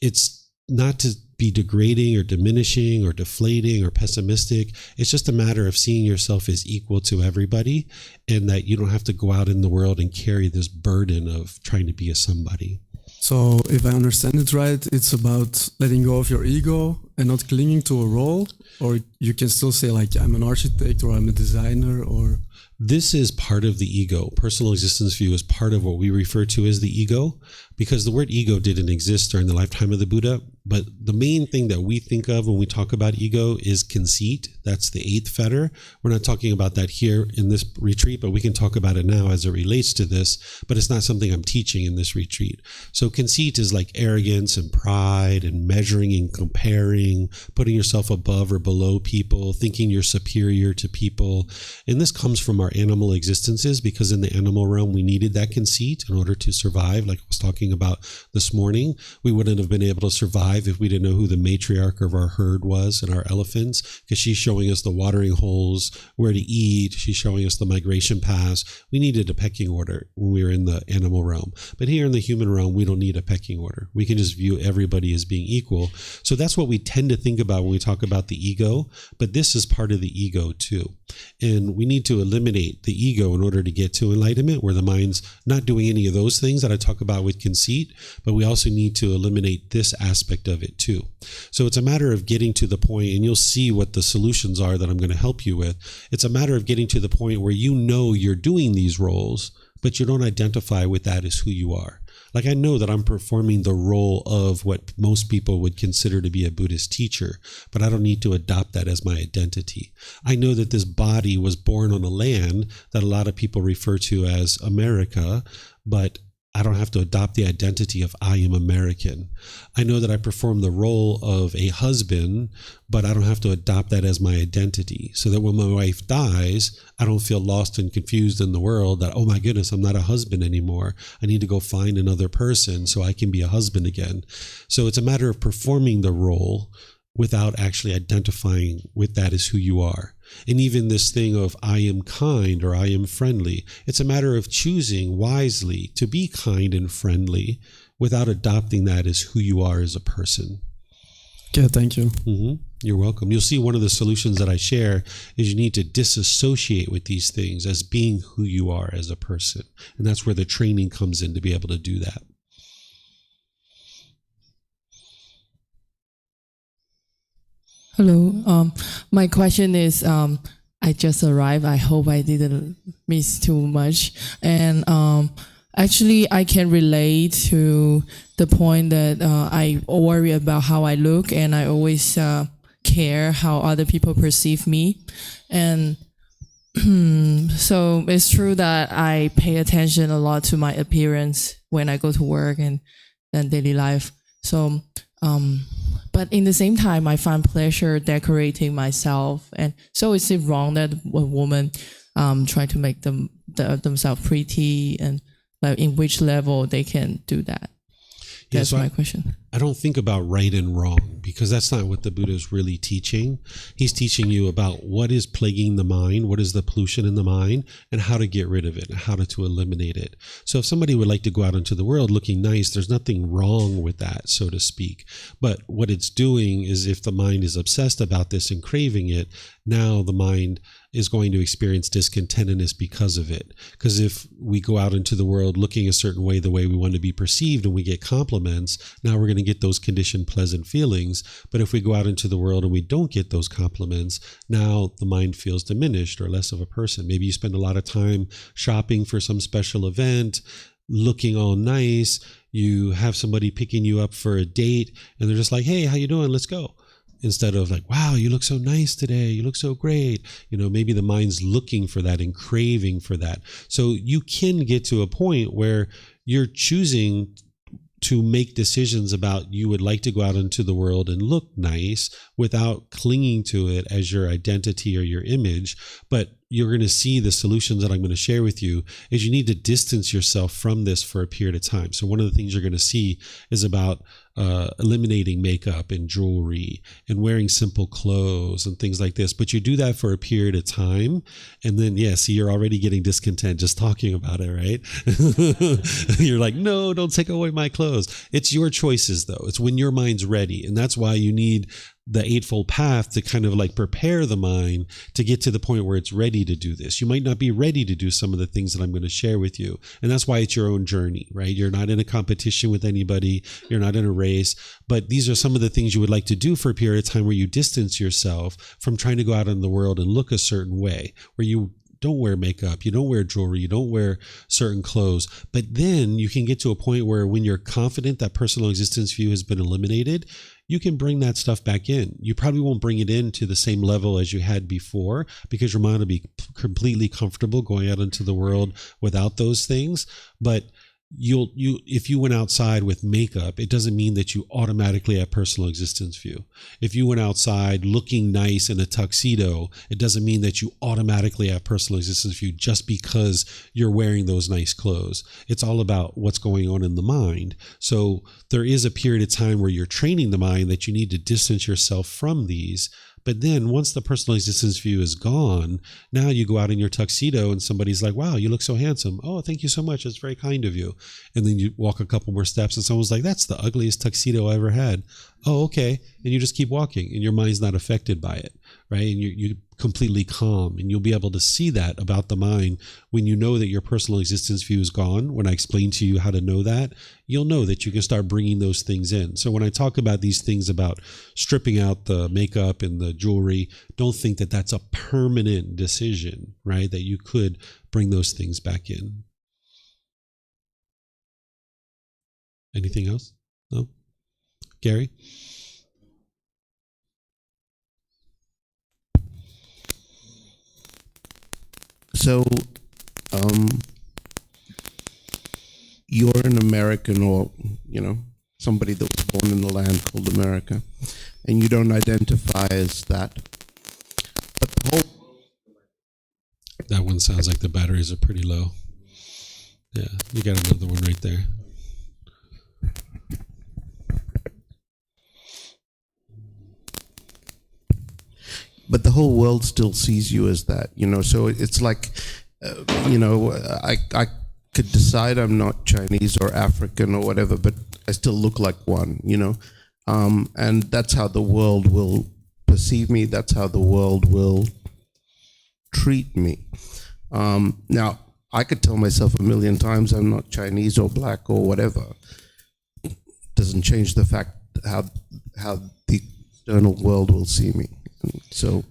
[SPEAKER 1] It's not to be degrading or diminishing or deflating or pessimistic. It's just a matter of seeing yourself as equal to everybody, and that you don't have to go out in the world and carry this burden of trying to be a somebody.
[SPEAKER 2] So if I understand it right, it's about letting go of your ego and not clinging to a role, or you can still say like I'm an architect or I'm a designer or.
[SPEAKER 1] This is part of the ego. Personal existence view is part of what we refer to as the ego, because the word ego didn't exist during the lifetime of the Buddha. But the main thing that we think of when we talk about ego is conceit. That's the eighth fetter. We're not talking about that here in this retreat, but we can talk about it now as it relates to this. But it's not something I'm teaching in this retreat. So conceit is like arrogance and pride and measuring and comparing, putting yourself above or below people, thinking you're superior to people. And this comes from our animal existences, because in the animal realm, we needed that conceit in order to survive. Like I was talking about this morning, we wouldn't have been able to survive if we didn't know who the matriarch of our herd was and our elephants, because she's showing us the watering holes, where to eat. She's showing us the migration paths. We needed a pecking order when we were in the animal realm. But here in the human realm, we don't need a pecking order. We can just view everybody as being equal. So that's what we tend to think about when we talk about the ego. But this is part of the ego too. And we need to eliminate the ego in order to get to enlightenment, where the mind's not doing any of those things that I talk about with conceit, but we also need to eliminate this aspect of it too. So it's a matter of getting to the point, and you'll see what the solutions are that I'm going to help you with. It's a matter of getting to the point where you know you're doing these roles, but you don't identify with that as who you are. Like, I know that I'm performing the role of what most people would consider to be a Buddhist teacher, but I don't need to adopt that as my identity. I know that this body was born on a land that a lot of people refer to as America, but I don't have to adopt the identity of I am American. I know that I perform the role of a husband, but I don't have to adopt that as my identity. So that when my wife dies, I don't feel lost and confused in the world that, oh my goodness, I'm not a husband anymore. I need to go find another person so I can be a husband again. So it's a matter of performing the role without actually identifying with that as who you are. And even this thing of I am kind or I am friendly, it's a matter of choosing wisely to be kind and friendly without adopting that as who you are as a person.
[SPEAKER 2] Okay, thank you.
[SPEAKER 1] You're welcome. You'll see one of the solutions that I share is you need to disassociate with these things as being who you are as a person. And that's where the training comes in to be able to do that.
[SPEAKER 3] Hello. My question is, I just arrived. I hope I didn't miss too much. And actually, I can relate to the point that I worry about how I look, and I always care how other people perceive me. And so it's true that I pay attention a lot to my appearance when I go to work and daily life. So, but in the same time, I find pleasure decorating myself. And so is it wrong that a woman try to make themselves pretty, and like in which level they can do that? That's my question.
[SPEAKER 1] I don't think about right and wrong, because that's not what the Buddha is really teaching. He's teaching you about what is plaguing the mind, what is the pollution in the mind, and how to get rid of it, and how to eliminate it. So if somebody would like to go out into the world looking nice, there's nothing wrong with that, so to speak. But what it's doing is, if the mind is obsessed about this and craving it, now the mind is going to experience discontentedness because of it. Because if we go out into the world looking a certain way, the way we want to be perceived, and we get compliments, now we're going to get those conditioned pleasant feelings. But if we go out into the world and we don't get those compliments, now the mind feels diminished or less of a person. Maybe you spend a lot of time shopping for some special event, looking all nice. You have somebody picking you up for a date, and they're just like, hey, how you doing? Let's go. Instead of like, wow, you look so nice today. You look so great. Maybe the mind's looking for that and craving for that. So you can get to a point where you're choosing to make decisions about you would like to go out into the world and look nice without clinging to it as your identity or your image. But you're going to see the solutions that I'm going to share with you is you need to distance yourself from this for a period of time. So one of the things you're going to see is about eliminating makeup and jewelry and wearing simple clothes and things like this. But you do that for a period of time. And then, see, you're already getting discontent just talking about it, right? You're like, no, don't take away my clothes. It's your choices, though. It's when your mind's ready. And that's why you need the Eightfold Path to kind of like prepare the mind to get to the point where it's ready to do this. You might not be ready to do some of the things that I'm going to share with you. And that's why it's your own journey, right? You're not in a competition with anybody. You're not in a race. But these are some of the things you would like to do for a period of time where you distance yourself from trying to go out in the world and look a certain way, where you don't wear makeup, you don't wear jewelry, you don't wear certain clothes. But then you can get to a point where when you're confident that personal existence view has been eliminated, you can bring that stuff back in. You probably won't bring it in to the same level as you had before because your mind will be completely comfortable going out into the world without those things. But if you went outside with makeup, it doesn't mean that you automatically have personal existence view. If you went outside looking nice in a tuxedo, it doesn't mean that you automatically have personal existence view just because you're wearing those nice clothes. It's all about what's going on in the mind. So there is a period of time where you're training the mind that you need to distance yourself from these. But then once the personal existence view is gone, now you go out in your tuxedo and somebody's like, wow, you look so handsome. Oh, thank you so much. That's very kind of you. And then you walk a couple more steps and someone's like, that's the ugliest tuxedo I ever had. Oh, okay. And you just keep walking and your mind's not affected by it, right? And you're completely calm, and you'll be able to see that about the mind when you know that your personal existence view is gone. When I explain to you how to know that, you'll know that you can start bringing those things in. So when I talk about these things about stripping out the makeup and the jewelry, don't think that that's a permanent decision, right? That you could bring those things back in. Anything else? No? Gary?
[SPEAKER 4] So, you're an American, or, somebody that was born in a land called America, and you don't identify as that. But the whole...
[SPEAKER 1] That one sounds like the batteries are pretty low. Yeah, you got another one right there.
[SPEAKER 4] But the whole world still sees you as that, so it's like, I could decide I'm not Chinese or African or whatever, but I still look like one, and that's how the world will perceive me. That's how the world will treat me. Now, I could tell myself a million times I'm not Chinese or black or whatever. Doesn't change the fact how the external world will see me. So,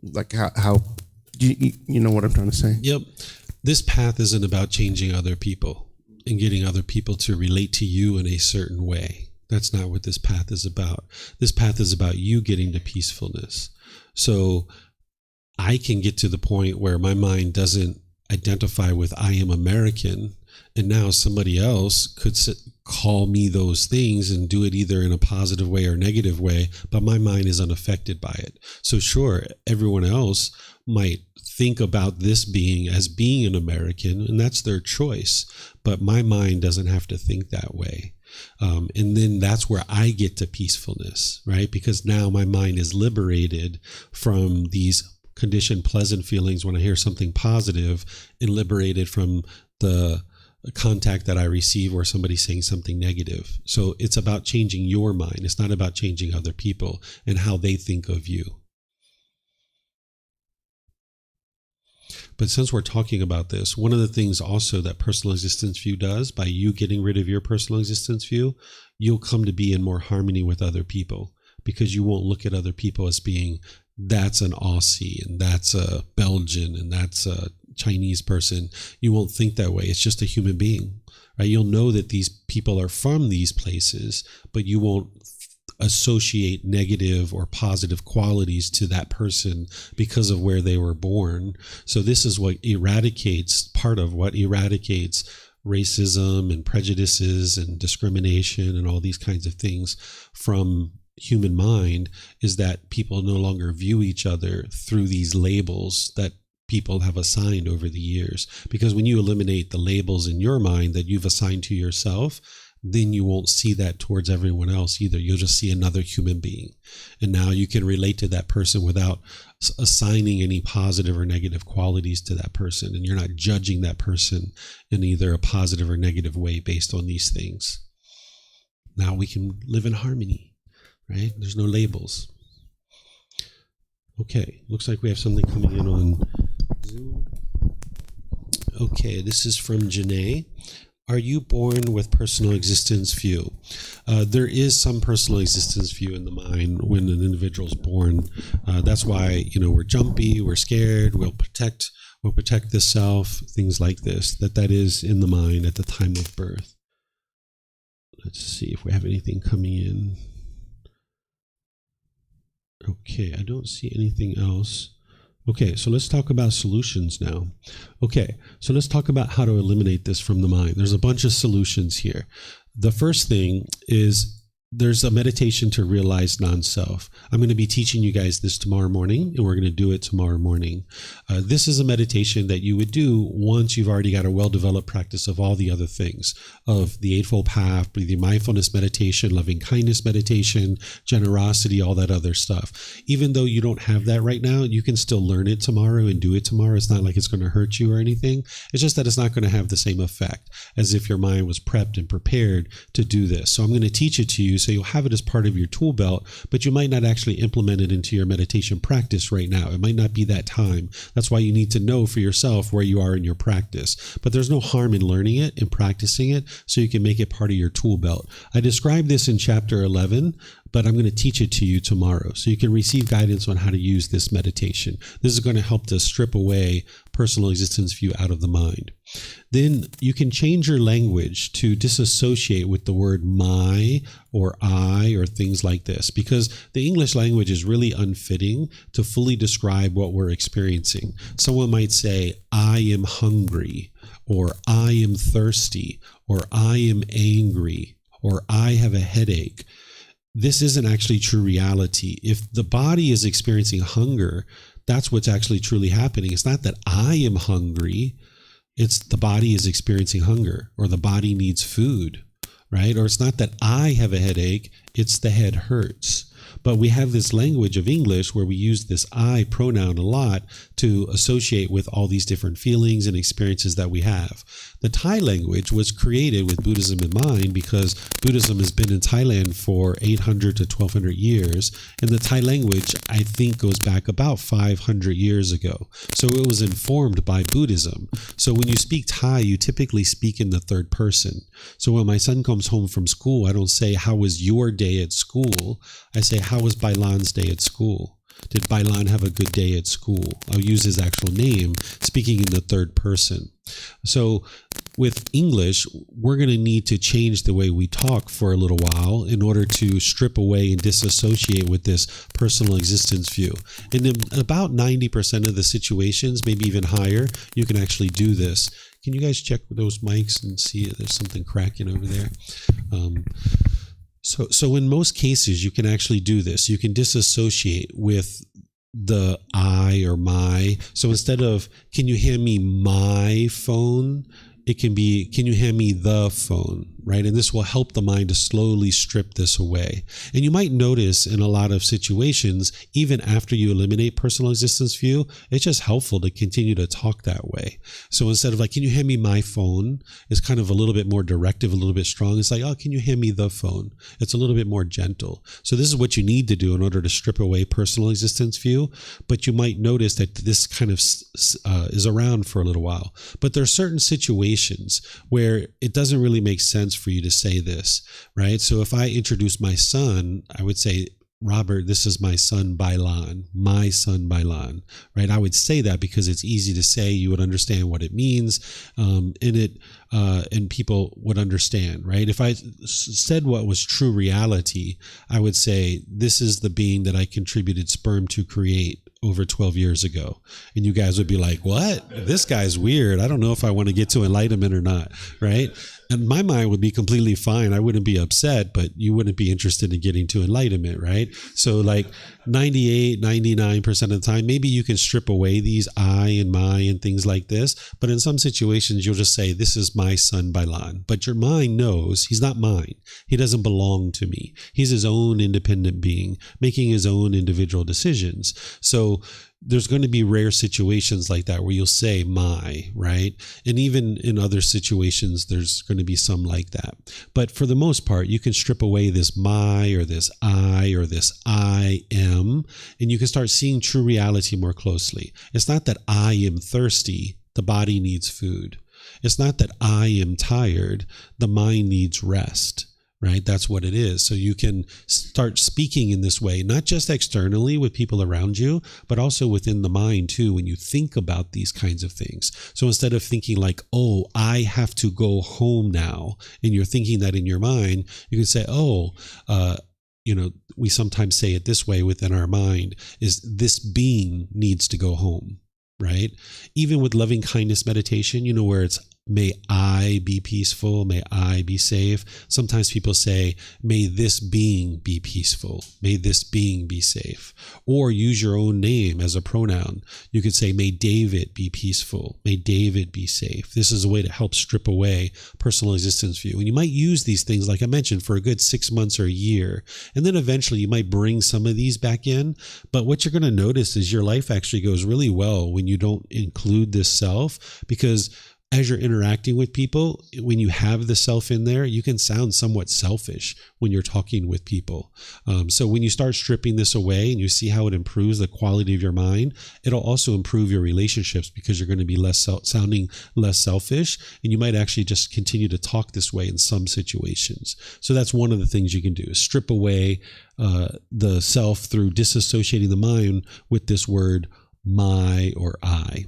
[SPEAKER 4] like, how you know what I'm trying to say?
[SPEAKER 1] Yep. This path isn't about changing other people and getting other people to relate to you in a certain way. That's not what this path is about. This path is about you getting to peacefulness. So I can get to the point where my mind doesn't identify with I am American, and now somebody else could call me those things and do it either in a positive way or negative way, but my mind is unaffected by it. So sure, everyone else might think about this being as being an American, and that's their choice, but my mind doesn't have to think that way. And then that's where I get to peacefulness, right? Because now my mind is liberated from these conditioned pleasant feelings when I hear something positive, and liberated from the contact that I receive where somebody's saying something negative. So it's about changing your mind. It's not about changing other people and how they think of you. But since we're talking about this, one of the things also that personal existence view does, by you getting rid of your personal existence view, you'll come to be in more harmony with other people, because you won't look at other people as being, that's an Aussie and that's a Belgian and that's a Chinese person. You won't think that way. It's just a human being, right? You'll know that these people are from these places, but you won't associate negative or positive qualities to that person because of where they were born. So this is what eradicates, part of what eradicates racism and prejudices and discrimination and all these kinds of things from human mind, is that people no longer view each other through these labels that people have assigned over the years. Because when you eliminate the labels in your mind that you've assigned to yourself, then you won't see that towards everyone else either. You'll just see another human being. And now you can relate to that person without assigning any positive or negative qualities to that person. And you're not judging that person in either a positive or negative way based on these things. Now we can live in harmony, right? There's no labels. Okay, looks like we have something coming in on Zoom. Okay, this is from Janae. Are you born with personal existence view? There is some personal existence view in the mind when an individual is born. That's why, we're jumpy, we're scared, we'll protect the self, things like this, that is in the mind at the time of birth. Let's see if we have anything coming in. Okay, I don't see anything else. Okay, so let's talk about solutions now. Okay, so let's talk about how to eliminate this from the mind. There's a bunch of solutions here. The first thing is there's a meditation to realize non-self. I'm going to be teaching you guys this tomorrow morning, and we're going to do it tomorrow morning. This is a meditation that you would do once you've already got a well-developed practice of all the other things, of the Eightfold Path, the mindfulness meditation, loving kindness meditation, generosity, all that other stuff. Even though you don't have that right now, you can still learn it tomorrow and do it tomorrow. It's not like it's going to hurt you or anything. It's just that it's not going to have the same effect as if your mind was prepped and prepared to do this. So I'm going to teach it to you so you'll have it as part of your tool belt, but you might not actually implement it into your meditation practice right now. It might not be that time. That's why you need to know for yourself where you are in your practice. But there's no harm in learning it and practicing it so you can make it part of your tool belt. I described this in chapter 11, but I'm going to teach it to you tomorrow so you can receive guidance on how to use this meditation. This is going to help to strip away personal existence view out of the mind. Then you can change your language to disassociate with the word my or I or things like this, because the English language is really unfitting to fully describe what we're experiencing. Someone might say, I am hungry, or I am thirsty, or I am angry, or I have a headache. This isn't actually true reality. If the body is experiencing hunger, that's what's actually truly happening. It's not that I am hungry. It's the body is experiencing hunger, or the body needs food, right? Or it's not that I have a headache. It's the head hurts. But we have this language of English where we use this I pronoun a lot to associate with all these different feelings and experiences that we have. The Thai language was created with Buddhism in mind because Buddhism has been in Thailand for 800 to 1200 years. And the Thai language, I think, goes back about 500 years ago. So it was informed by Buddhism. So when you speak Thai, you typically speak in the third person. So when my son comes home from school, I don't say, how was your day at school? I say, how was Bailan's day at school? Did Bailan have a good day at school? I'll use his actual name, speaking in the third person. So with English, we're going to need to change the way we talk for a little while in order to strip away and disassociate with this personal existence view. And in about 90% of the situations, maybe even higher, you can actually do this. Can you guys check those mics and see if there's something cracking over there? So in most cases, you can actually do this. You can disassociate with the I or my. So instead of, can you hand me my phone? It can be, can you hand me the phone, right? And this will help the mind to slowly strip this away. And you might notice in a lot of situations, even after you eliminate personal existence view, it's just helpful to continue to talk that way. So instead of like, can you hand me my phone? It's kind of a little bit more directive, a little bit strong. It's like, oh, can you hand me the phone? It's a little bit more gentle. So this is what you need to do in order to strip away personal existence view. But you might notice that this kind of is around for a little while. But there are certain situations where it doesn't really make sense for you to say this, right? So if I introduce my son, I would say, Robert, this is my son Bailan, right? I would say that because it's easy to say. You would understand what it means, and people would understand, right? If I said what was true reality, I would say, this is the being that I contributed sperm to create over 12 years ago. And you guys would be like, what? This guy's weird. I don't know if I want to get to enlightenment or not, right? And my mind would be completely fine. I wouldn't be upset, but you wouldn't be interested in getting to enlightenment, right? So like 98, 99% of the time, maybe you can strip away these I and my and things like this. But in some situations, you'll just say, this is my son Bailan. But your mind knows he's not mine. He doesn't belong to me. He's his own independent being, making his own individual decisions. So there's going to be rare situations like that where you'll say my, right? And even in other situations, there's going to be some like that. But for the most part, you can strip away this my or this I am, and you can start seeing true reality more closely. It's not that I am thirsty, the body needs food. It's not that I am tired, the mind needs rest. Right? That's what it is. So you can start speaking in this way, not just externally with people around you, but also within the mind too, when you think about these kinds of things. So instead of thinking like, oh, I have to go home now, and you're thinking that in your mind, you can say, we sometimes say it this way within our mind, is this being needs to go home, right? Even with loving kindness meditation, where it's may I be peaceful, may I be safe. Sometimes people say, may this being be peaceful, may this being be safe. Or use your own name as a pronoun. You could say, may David be peaceful, may David be safe. This is a way to help strip away personal existence view. And you might use these things, like I mentioned, for a good 6 months or a year. And then eventually you might bring some of these back in. But what you're going to notice is your life actually goes really well when you don't include this self, because as you're interacting with people, when you have the self in there, you can sound somewhat selfish when you're talking with people. So when you start stripping this away and you see how it improves the quality of your mind, it'll also improve your relationships, because you're going to be sounding less selfish, and you might actually just continue to talk this way in some situations. So that's one of the things you can do, is strip away the self through disassociating the mind with this word my or I.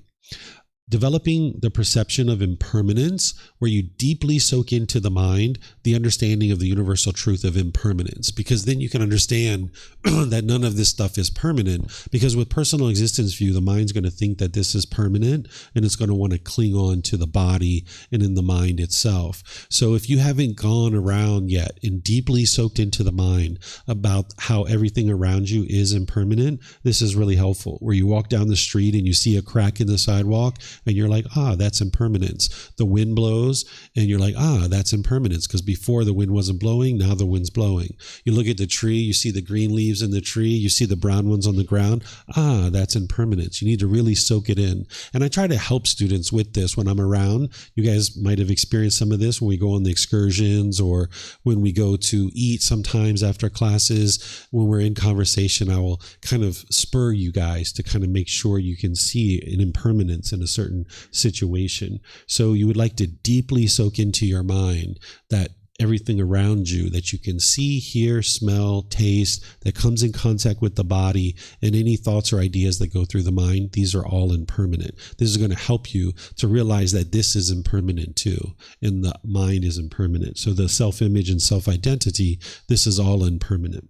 [SPEAKER 1] Developing the perception of impermanence, where you deeply soak into the mind the understanding of the universal truth of impermanence, because then you can understand that none of this stuff is permanent. Because with personal existence view, the mind's going to think that this is permanent, and it's going to want to cling on to the body and in the mind itself. So if you haven't gone around yet and deeply soaked into the mind about how everything around you is impermanent, this is really helpful. Where you walk down the street and you see a crack in the sidewalk, and you're like, that's impermanence. The wind blows, and you're like, that's impermanence, because before the wind wasn't blowing, now the wind's blowing. You look at the tree, you see the green leaves in the tree, you see the brown ones on the ground. That's impermanence. You need to really soak it in. And I try to help students with this when I'm around. You guys might have experienced some of this when we go on the excursions, or when we go to eat sometimes after classes. When we're in conversation, I will kind of spur you guys to kind of make sure you can see an impermanence in a certain situation. So you would like to deeply soak into your mind that everything around you that you can see, hear, smell, taste, that comes in contact with the body, and any thoughts or ideas that go through the mind, these are all impermanent. This is going to help you to realize that this is impermanent too, and the mind is impermanent. So the self-image and self-identity, this is all impermanent.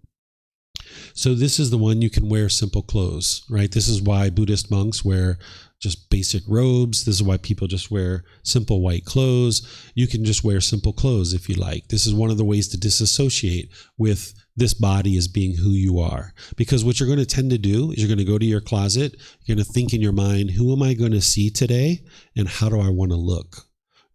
[SPEAKER 1] So this is the one you can wear simple clothes, right? This is why Buddhist monks wear just basic robes. This is why people just wear simple white clothes. You can just wear simple clothes if you like. This is one of the ways to disassociate with this body as being who you are. Because what you're going to tend to do is you're going to go to your closet, you're going to think in your mind, who am I going to see today, and how do I want to look?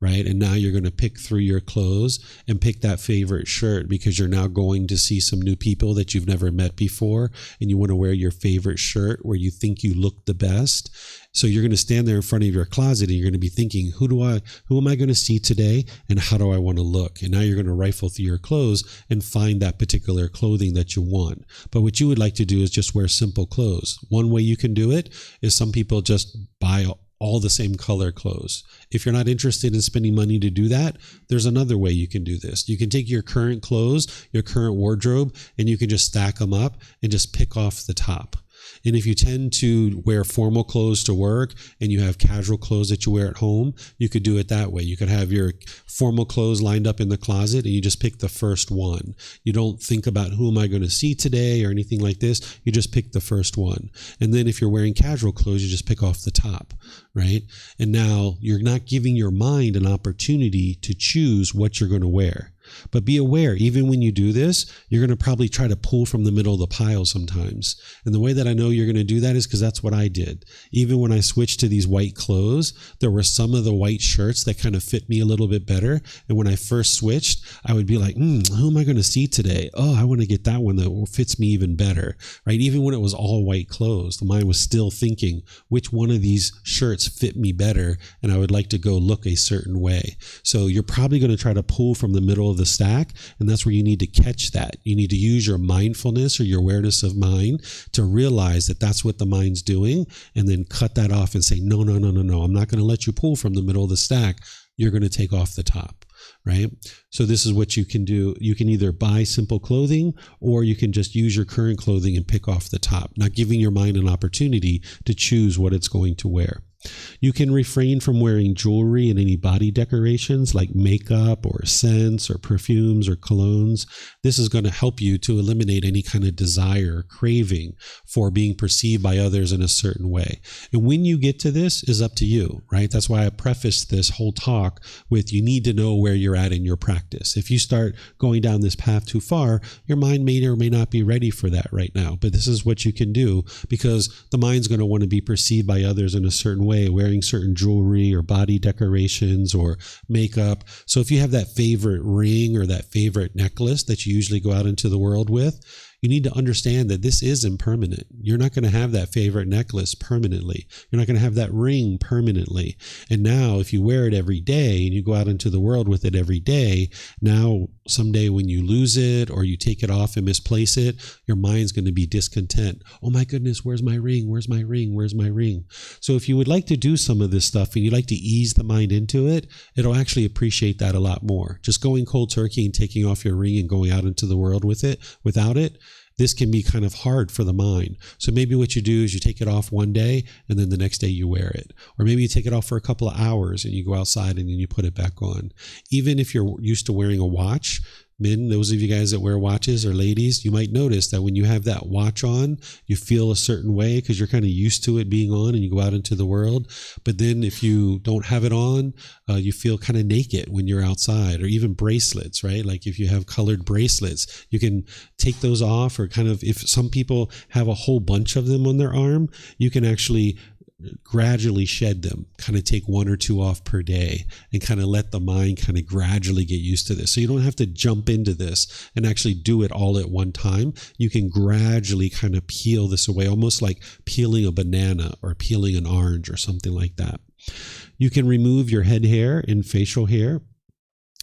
[SPEAKER 1] Right? And now you're going to pick through your clothes and pick that favorite shirt, because you're now going to see some new people that you've never met before, and you want to wear your favorite shirt where you think you look the best. So you're going to stand there in front of your closet, and you're going to be thinking, who am I going to see today, and how do I want to look? And now you're going to rifle through your clothes and find that particular clothing that you want. But what you would like to do is just wear simple clothes. One way you can do it is some people just buy all the same color clothes. If you're not interested in spending money to do that, there's another way you can do this. You can take your current clothes, your current wardrobe, and you can just stack them up and just pick off the top. And if you tend to wear formal clothes to work and you have casual clothes that you wear at home, you could do it that way. You could have your formal clothes lined up in the closet, and you just pick the first one. You don't think about who am I going to see today or anything like this. You just pick the first one. And then if you're wearing casual clothes, you just pick off the top, right? And now you're not giving your mind an opportunity to choose what you're going to wear. But be aware, even when you do this, you're going to probably try to pull from the middle of the pile sometimes. And the way that I know you're going to do that is because that's what I did. Even when I switched to these white clothes, there were some of the white shirts that kind of fit me a little bit better. And when I first switched, I would be like, who am I going to see today? Oh, I want to get that one that fits me even better, right? Even when it was all white clothes, the mind was still thinking, which one of these shirts fit me better? And I would like to go look a certain way. So you're probably going to try to pull from the middle of the stack. And that's where you need to catch that. You need to use your mindfulness or your awareness of mind to realize that that's what the mind's doing, and then cut that off and say, no, I'm not going to let you pull from the middle of the stack. You're going to take off the top, right? So this is what you can do. You can either buy simple clothing, or you can just use your current clothing and pick off the top, not giving your mind an opportunity to choose what it's going to wear. You can refrain from wearing jewelry and any body decorations like makeup or scents or perfumes or colognes. This is going to help you to eliminate any kind of desire or craving for being perceived by others in a certain way. And when you get to this is up to you, right? That's why I prefaced this whole talk with, you need to know where you're at in your practice. If you start going down this path too far, your mind may or may not be ready for that right now. But this is what you can do, because the mind's going to want to be perceived by others in a certain way, wearing certain jewelry or body decorations or makeup. So if you have that favorite ring or that favorite necklace that you usually go out into the world with, you need to understand that this is impermanent. You're not going to have that favorite necklace permanently. You're not going to have that ring permanently. And now if you wear it every day and you go out into the world with it every day, now someday when you lose it or you take it off and misplace it, your mind's going to be discontent. Oh my goodness, where's my ring? Where's my ring? Where's my ring? So if you would like to do some of this stuff and you'd like to ease the mind into it, it'll actually appreciate that a lot more. Just going cold turkey and taking off your ring and going out into the world with it, without it, this can be kind of hard for the mind. So maybe what you do is you take it off one day and then the next day you wear it. Or maybe you take it off for a couple of hours and you go outside and then you put it back on. Even if you're used to wearing a watch, men, those of you guys that wear watches, or ladies, you might notice that when you have that watch on, you feel a certain way because you're kind of used to it being on and you go out into the world. But then if you don't have it on, you feel kind of naked when you're outside. Or even bracelets, right? Like if you have colored bracelets, you can take those off, or kind of, if some people have a whole bunch of them on their arm, you can actually gradually shed them, kind of take one or two off per day and kind of let the mind kind of gradually get used to this. So you don't have to jump into this and actually do it all at one time. You can gradually kind of peel this away, almost like peeling a banana or peeling an orange or something like that. You can remove your head hair and facial hair.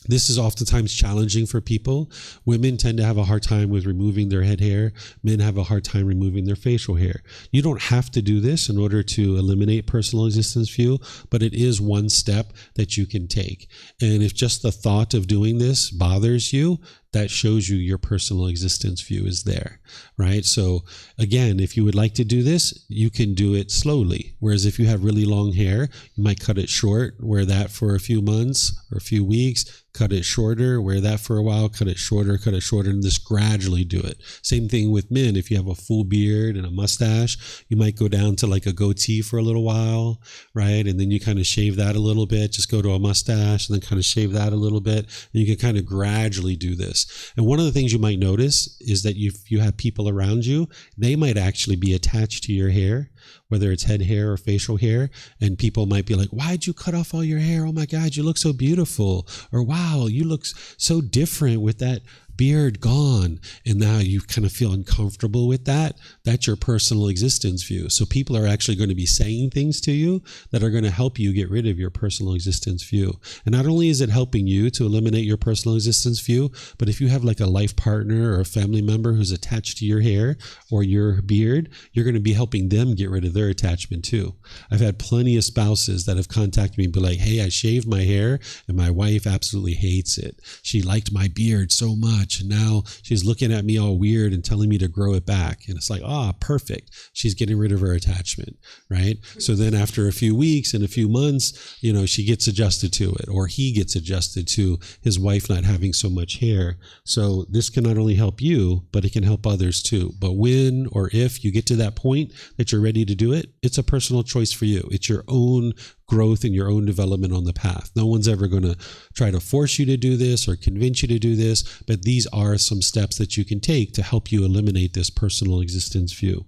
[SPEAKER 1] This is oftentimes challenging for people. Women tend to have a hard time with removing their head hair. Men have a hard time removing their facial hair. You don't have to do this in order to eliminate personal existence view, but it is one step that you can take. And if just the thought of doing this bothers you, that shows you your personal existence view is there, right? So again, if you would like to do this, you can do it slowly. Whereas if you have really long hair, you might cut it short, wear that for a few months or a few weeks, cut it shorter, wear that for a while, cut it shorter, and just gradually do it. Same thing with men. If you have a full beard and a mustache, you might go down to like a goatee for a little while, right? And then you kind of shave that a little bit, just go to a mustache and then kind of shave that a little bit. And you can kind of gradually do this. And one of the things you might notice is that if you have people around you, they might actually be attached to your hair, whether it's head hair or facial hair. And people might be like, why'd you cut off all your hair? Oh my God, you look so beautiful. Or wow, you look so different with that beard gone. And now you kind of feel uncomfortable with that. That's your personal existence view. So people are actually going to be saying things to you that are going to help you get rid of your personal existence view. And not only is it helping you to eliminate your personal existence view, but if you have like a life partner or a family member who's attached to your hair or your beard, you're going to be helping them get rid of their attachment too. I've had plenty of spouses that have contacted me and be like, hey, I shaved my hair and my wife absolutely hates it. She liked my beard so much. And now she's looking at me all weird and telling me to grow it back. And it's like, perfect. She's getting rid of her attachment, right? So then after a few weeks and a few months, she gets adjusted to it, or he gets adjusted to his wife not having so much hair. So this can not only help you, but it can help others too. But when or if you get to that point that you're ready ready to do it, it's a personal choice for you. It's your own growth and your own development on the path. No one's ever going to try to force you to do this or convince you to do this, but these are some steps that you can take to help you eliminate this personal existence view.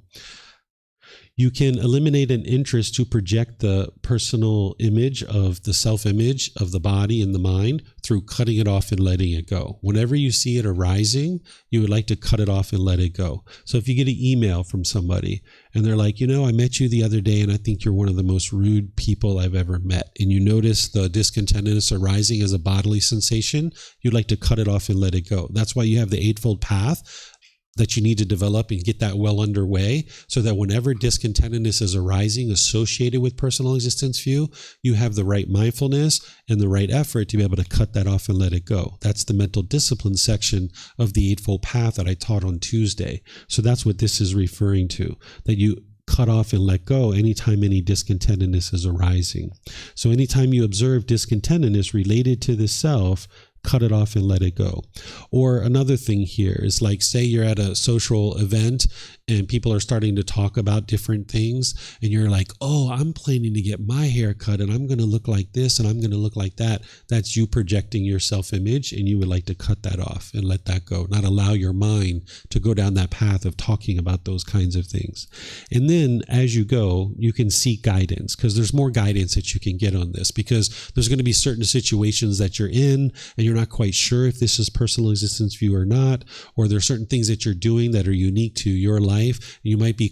[SPEAKER 1] You can eliminate an interest to project the personal image of the self-image of the body and the mind through cutting it off and letting it go. Whenever you see it arising, you would like to cut it off and let it go. So if you get an email from somebody and they're like, I met you the other day and I think you're one of the most rude people I've ever met, and you notice the discontentedness arising as a bodily sensation, you'd like to cut it off and let it go. That's why you have the Eightfold Path that you need to develop and get that well underway, so that whenever discontentedness is arising associated with personal existence view, you have the right mindfulness and the right effort to be able to cut that off and let it go. That's the mental discipline section of the Eightfold Path that I taught on Tuesday. So that's what this is referring to, that you cut off and let go anytime any discontentedness is arising. So anytime you observe discontentedness related to the self, cut it off and let it go. Or another thing here is, like, say you're at a social event and people are starting to talk about different things and you're like, I'm planning to get my hair cut and I'm going to look like this and I'm going to look like that. That's you projecting your self-image, and you would like to cut that off and let that go, not allow your mind to go down that path of talking about those kinds of things. And then as you go, you can seek guidance, because there's more guidance that you can get on this, because there's going to be certain situations that you're in and you're not quite sure if this is personal existence view or not, or there are certain things that you're doing that are unique to your life. You might be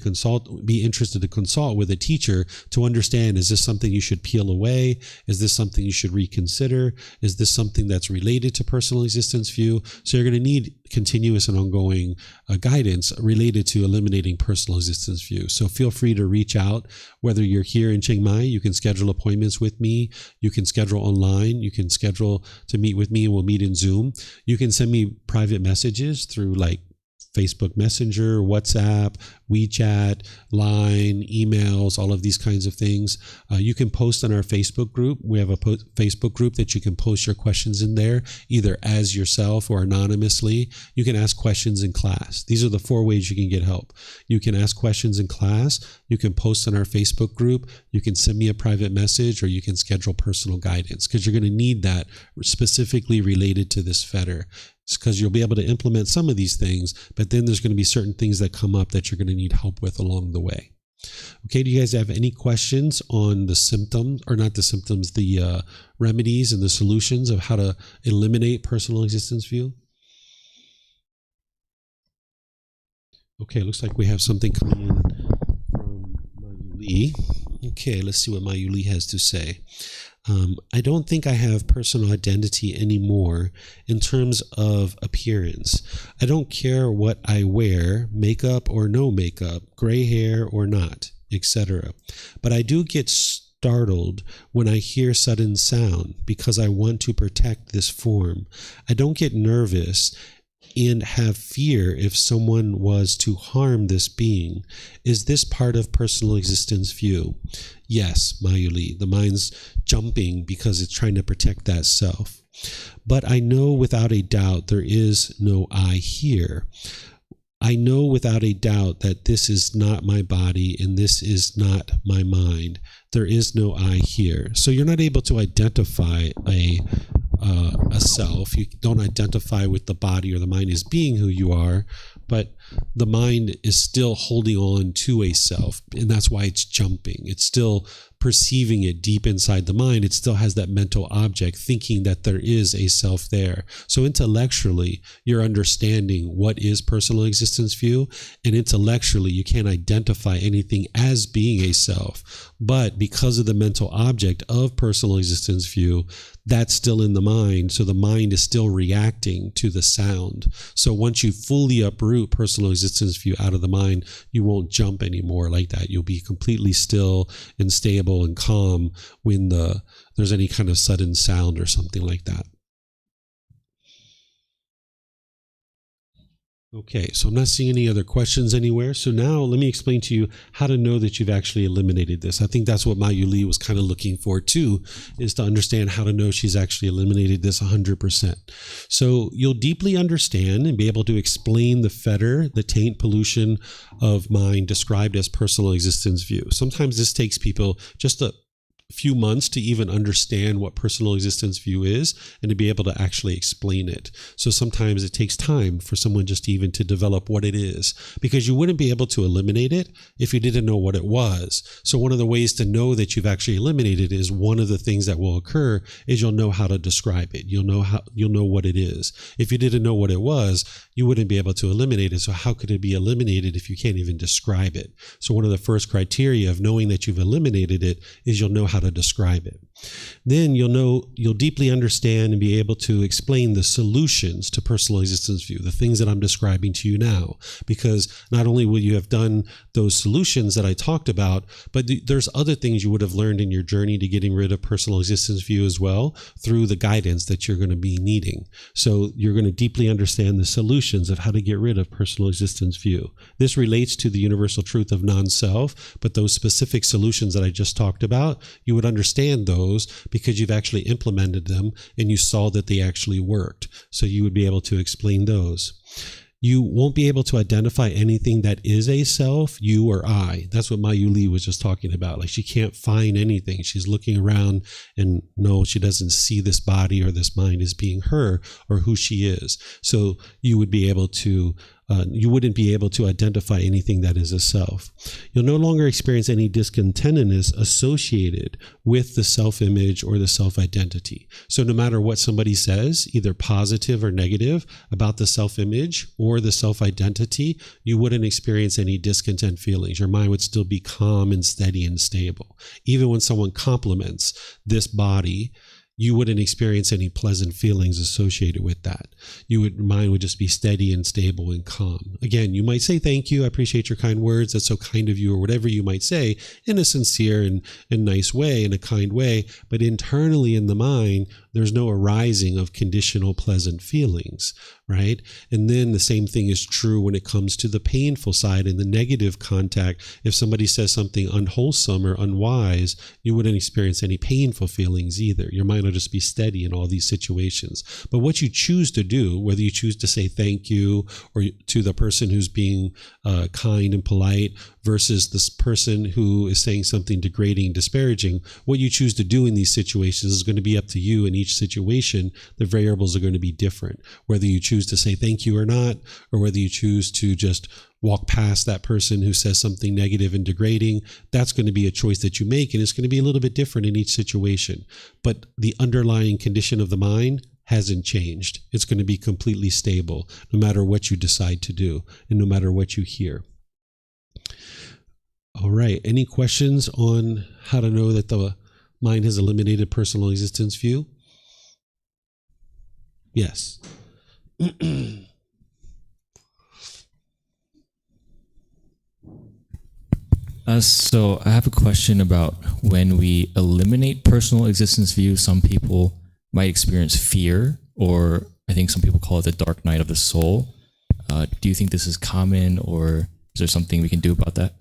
[SPEAKER 1] interested to consult with a teacher to understand, is this something you should peel away? Is this something you should reconsider? Is this something that's related to personal existence view? So you're going to need continuous and ongoing guidance related to eliminating personal existence view. So feel free to reach out, whether you're here in Chiang Mai. You can schedule appointments with me. You can schedule online. You can schedule to meet with me, and we'll meet in Zoom. You can send me private messages through like Facebook Messenger, WhatsApp, WeChat, Line, emails, all of these kinds of things. You can post on our Facebook group. We have a Facebook group that you can post your questions in there, either as yourself or anonymously. You can ask questions in class. These are the 4 ways you can get help. You can ask questions in class. You can post on our Facebook group. You can send me a private message, or you can schedule personal guidance, because you're going to need that specifically related to this fetter. Because you'll be able to implement some of these things, but then there's going to be certain things that come up that you're going to need help with along the way. Okay, do you guys have any questions on the symptoms, or not the symptoms, the remedies and the solutions of how to eliminate personal existence view? Okay, looks like we have something coming in from Mayuli. Okay, let's see what Mayuli has to say. I don't think I have personal identity anymore in terms of appearance. I don't care what I wear, makeup or no makeup, gray hair or not, etc. But I do get startled when I hear sudden sound because I want to protect this form. I don't get nervous and have fear if someone was to harm this being. Is this part of personal existence view? Yes, Mayuli, the mind's jumping because it's trying to protect that self. But I know without a doubt there is no I here. I know without a doubt that this is not my body and this is not my mind. There is no I here. So you're not able to identify a self. You don't identify with the body or the mind as being who you are, but the mind is still holding on to a self, and that's why it's jumping. It's still perceiving it deep inside the mind. It still has that mental object thinking that there is a self there. So intellectually, you're understanding what is personal existence view, and intellectually, you can't identify anything as being a self. But because of the mental object of personal existence view, that's still in the mind. So the mind is still reacting to the sound. So once you fully uproot personal existence view out of the mind, you won't jump anymore like that. You'll be completely still and stable and calm when there's any kind of sudden sound or something like that. Okay, so I'm not seeing any other questions anywhere. So now let me explain to you how to know that you've actually eliminated this. I think that's what Mayu Li was kind of looking for too, is to understand how to know she's actually eliminated this 100%. So you'll deeply understand and be able to explain the fetter, the taint pollution of mind described as personal existence view. Sometimes this takes people just a few months to even understand what personal existence view is and to be able to actually explain it. So sometimes it takes time for someone just even to develop what it is, because you wouldn't be able to eliminate it if you didn't know what it was. So one of the ways to know that you've actually eliminated is one of the things that will occur is you'll know how to describe it. You'll know what it is. If you didn't know what it was, you wouldn't be able to eliminate it. So how could it be eliminated if you can't even describe it? So one of the first criteria of knowing that you've eliminated it is you'll know how to describe it. Then you'll deeply understand and be able to explain the solutions to personal existence view, the things that I'm describing to you now, because not only will you have done those solutions that I talked about, but there's other things you would have learned in your journey to getting rid of personal existence view as well through the guidance that you're going to be needing. So you're going to deeply understand the solutions of how to get rid of personal existence view. This relates to the universal truth of non-self, but those specific solutions that I just talked about, you would understand those because you've actually implemented them and you saw that they actually worked. So you would be able to explain those. You won't be able to identify anything that is a self, you or I. That's what Mayu Li was just talking about. Like, she can't find anything. She's looking around and no, she doesn't see this body or this mind as being her or who she is. So you would be able to you wouldn't be able to identify anything that is a self. You'll no longer experience any discontentedness associated with the self-image or the self-identity. So no matter what somebody says, either positive or negative about the self-image or the self-identity, you wouldn't experience any discontent feelings. Your mind would still be calm and steady and stable. Even when someone compliments this body, you wouldn't experience any pleasant feelings associated with that. Your mind would just be steady and stable and calm. Again, you might say, thank you, I appreciate your kind words, that's so kind of you, or whatever you might say in a sincere and nice way, in a kind way, but internally in the mind, there's no arising of conditional pleasant feelings, right? And then the same thing is true when it comes to the painful side and the negative contact. If somebody says something unwholesome or unwise, you wouldn't experience any painful feelings either. Your mind will just be steady in all these situations. But what you choose to do, whether you choose to say thank you or to the person who's being kind and polite versus this person who is saying something degrading, disparaging, what you choose to do in these situations is going to be up to you. In each situation, the variables are going to be different. Whether you choose to say thank you or not, or whether you choose to just walk past that person who says something negative and degrading, that's going to be a choice that you make, and it's going to be a little bit different in each situation. But the underlying condition of the mind hasn't changed. It's going to be completely stable, no matter what you decide to do, and no matter what you hear. All right. Any questions on how to know that the mind has eliminated personal existence view? Yes.
[SPEAKER 5] So I have a question about when we eliminate personal existence view, some people might experience fear, or I think some people call it the dark night of the soul. Do you think this is common, or is there something we can do about that?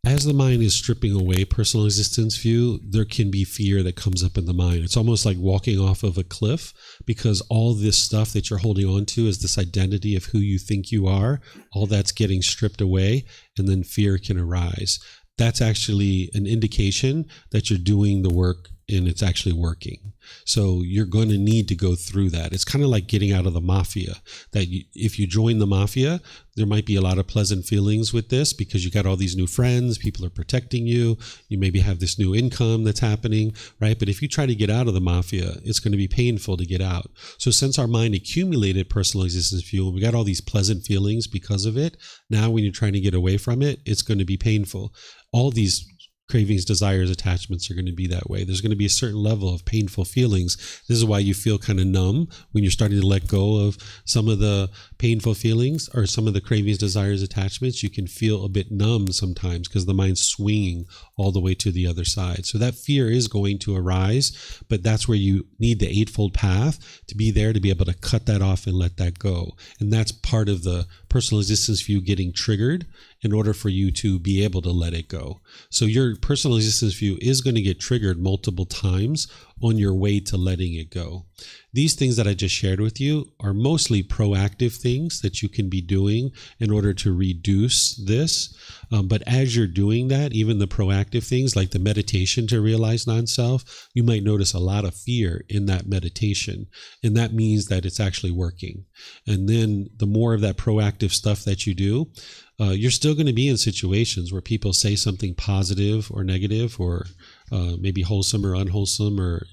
[SPEAKER 1] As the mind is stripping away personal existence view, there can be fear that comes up in the mind. It's almost like walking off of a cliff, because all this stuff that you're holding on to is this identity of who you think you are. All that's getting stripped away, and then fear can arise. That's actually an indication that you're doing the work and it's actually working. So you're going to need to go through that. It's kind of like getting out of the mafia, that if you join the mafia, there might be a lot of pleasant feelings with this because you got all these new friends, people are protecting you, you maybe have this new income that's happening, right? But if you try to get out of the mafia, it's going to be painful to get out. So since our mind accumulated personal existence view, and we got all these pleasant feelings because of it, now when you're trying to get away from it, it's going to be painful. All these cravings, desires, attachments are going to be that way. There's going to be a certain level of painful feelings. This is why you feel kind of numb when you're starting to let go of some of the painful feelings or some of the cravings, desires, attachments. You can feel a bit numb sometimes because the mind's swinging all the way to the other side. So that fear is going to arise, but that's where you need the Eightfold Path to be there to be able to cut that off and let that go. And that's part of the personal existence view getting triggered in order for you to be able to let it go. So your personal existence view is going to get triggered multiple times on your way to letting it go. These things that I just shared with you are mostly proactive things that you can be doing in order to reduce this. But as you're doing that, even the proactive things like the meditation to realize non-self, you might notice a lot of fear in that meditation. And that means that it's actually working. And then the more of that proactive stuff that you do, you're still going to be in situations where people say something positive or negative, or maybe wholesome or unwholesome, or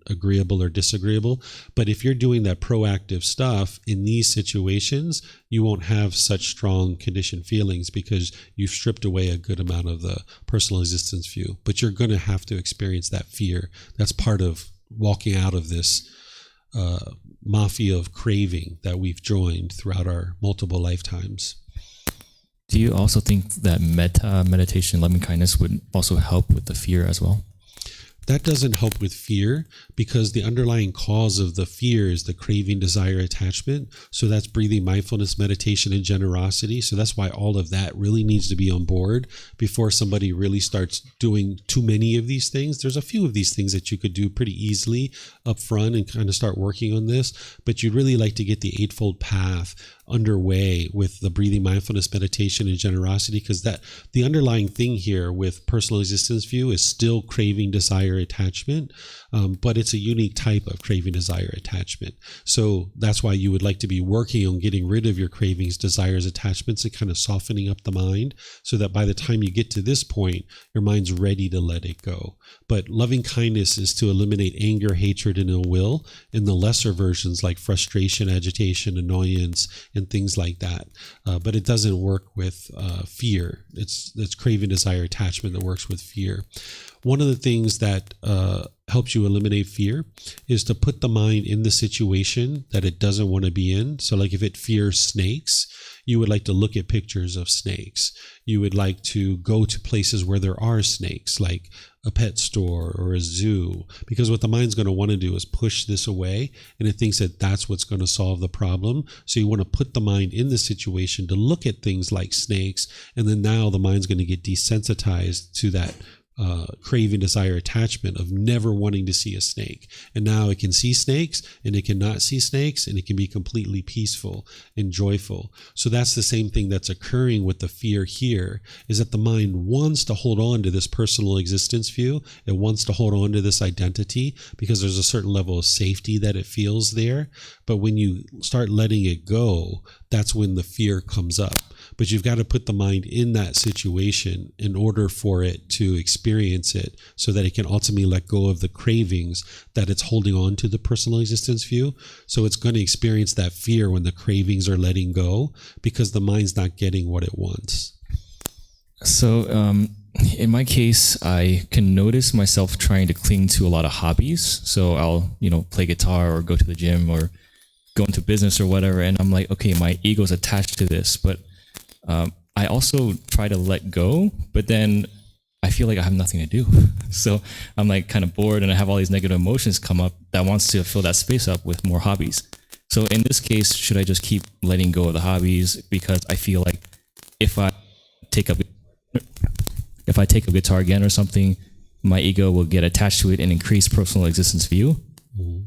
[SPEAKER 1] agreeable or disagreeable. But if you're doing that proactive stuff in these situations, you won't have such strong conditioned feelings because you've stripped away a good amount of the personal existence view. But you're going to have to experience that fear. That's part of walking out of this mafia of craving that we've joined throughout our multiple lifetimes.
[SPEAKER 5] Do you also think that metta meditation, loving kindness, would also help with the fear as well?
[SPEAKER 1] That doesn't help with fear because the underlying cause of the fear is the craving, desire, attachment. So that's breathing, mindfulness, meditation, and generosity. So that's why all of that really needs to be on board before somebody really starts doing too many of these things. There's a few of these things that you could do pretty easily up front and kind of start working on this, but you'd really like to get the Eightfold Path underway with the breathing, mindfulness, meditation, and generosity, because that the underlying thing here with personal existence view is still craving, desire, attachment, but it's a unique type of craving, desire, attachment. So that's why you would like to be working on getting rid of your cravings, desires, attachments, and kind of softening up the mind so that by the time you get to this point, your mind's ready to let it go. But loving kindness is to eliminate anger, hatred, and ill will in the lesser versions like frustration, agitation, annoyance, and things like that. But it doesn't work with fear. It's craving, desire, attachment that works with fear. One of the things that helps you eliminate fear is to put the mind in the situation that it doesn't want to be in. So like if it fears snakes, you would like to look at pictures of snakes. You would like to go to places where there are snakes, like a pet store or a zoo, because what the mind's going to want to do is push this away, and it thinks that that's what's going to solve the problem. So you want to put the mind in the situation to look at things like snakes, and then now the mind's going to get desensitized to that craving, desire, attachment of never wanting to see a snake. And now it can see snakes and it cannot see snakes, and it can be completely peaceful and joyful. So that's the same thing that's occurring with the fear here, is that the mind wants to hold on to this personal existence view. It wants to hold on to this identity because there's a certain level of safety that it feels there. But when you start letting it go, that's when the fear comes up. But you've got to put the mind in that situation in order for it to experience it so that it can ultimately let go of the cravings that it's holding on to the personal existence view. So it's going to experience that fear when the cravings are letting go because the mind's not getting what it wants.
[SPEAKER 5] So in my case, I can notice myself trying to cling to a lot of hobbies. So I'll, play guitar or go to the gym or go into business or whatever. And I'm like, okay, my ego's attached to this, but I also try to let go, but then I feel like I have nothing to do. So I'm like kind of bored and I have all these negative emotions come up that wants to fill that space up with more hobbies. So in this case, should I just keep letting go of the hobbies? Because I feel like if I take up guitar again or something, my ego will get attached to it and increase personal existence view.
[SPEAKER 1] Mm-hmm.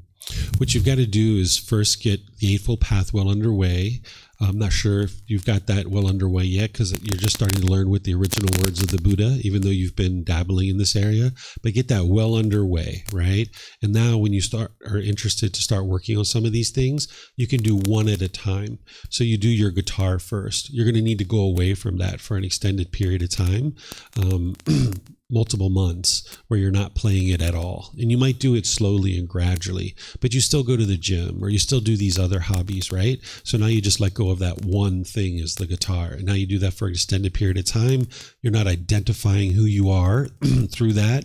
[SPEAKER 1] What you've got to do is first get the Eightfold Path well underway. I'm not sure if you've got that well underway yet because you're just starting to learn with the original words of the Buddha, even though you've been dabbling in this area. But get that well underway, right? And now when you are interested to start working on some of these things, you can do one at a time. So you do your guitar first. You're going to need to go away from that for an extended period of time. Multiple months where you're not playing it at all. And you might do it slowly and gradually, but you still go to the gym or you still do these other hobbies, right? So now you just let go of that one thing is the guitar. And now you do that for an extended period of time. You're not identifying who you are through that.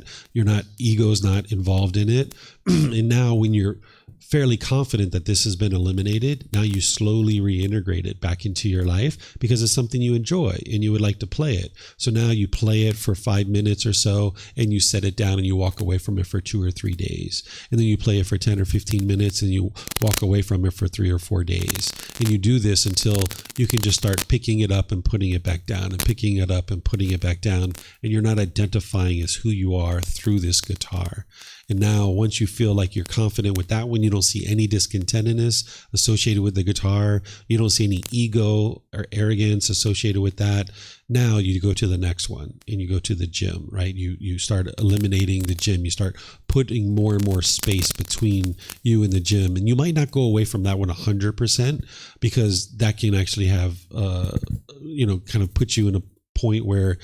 [SPEAKER 1] Ego's not involved in it. And now when you're fairly confident that this has been eliminated, now you slowly reintegrate it back into your life because it's something you enjoy and you would like to play it. So now you play it for 5 minutes or so and you set it down and you walk away from it for 2 or 3 days. And then you play it for 10 or 15 minutes and you walk away from it for 3 or 4 days. And you do this until you can just start picking it up and putting it back down and picking it up and putting it back down. And you're not identifying as who you are through this guitar. And now once you feel like you're confident with that one, you don't see any discontentedness associated with the guitar. You don't see any ego or arrogance associated with that. Now you go to the next one and you go to the gym, right? You start eliminating the gym. You start putting more and more space between you and the gym. And you might not go away from that one 100% because that can actually have, kind of put you in a point where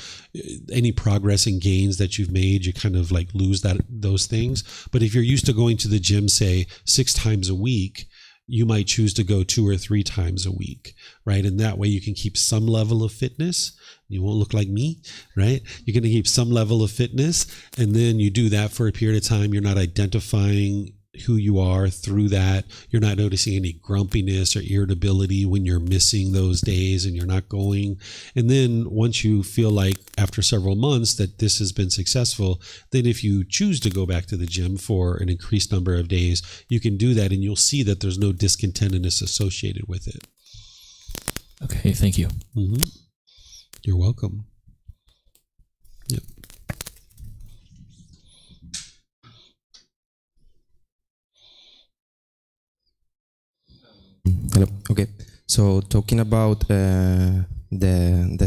[SPEAKER 1] any progress and gains that you've made, you kind of like lose those things. But if you're used to going to the gym, say 6 times a week, you might choose to go 2 or 3 times a week, right? And that way you can keep some level of fitness. You won't look like me, right? You're going to keep some level of fitness. And then you do that for a period of time. You're not identifying who you are through that. You're not noticing any grumpiness or irritability when you're missing those days and you're not going. And then once you feel like after several months that this has been successful, then if you choose to go back to the gym for an increased number of days, you can do that and you'll see that there's no discontentedness associated with it.
[SPEAKER 5] Okay, thank you.
[SPEAKER 1] Mm-hmm. You're welcome. Yep.
[SPEAKER 6] Hello. Okay. So talking about the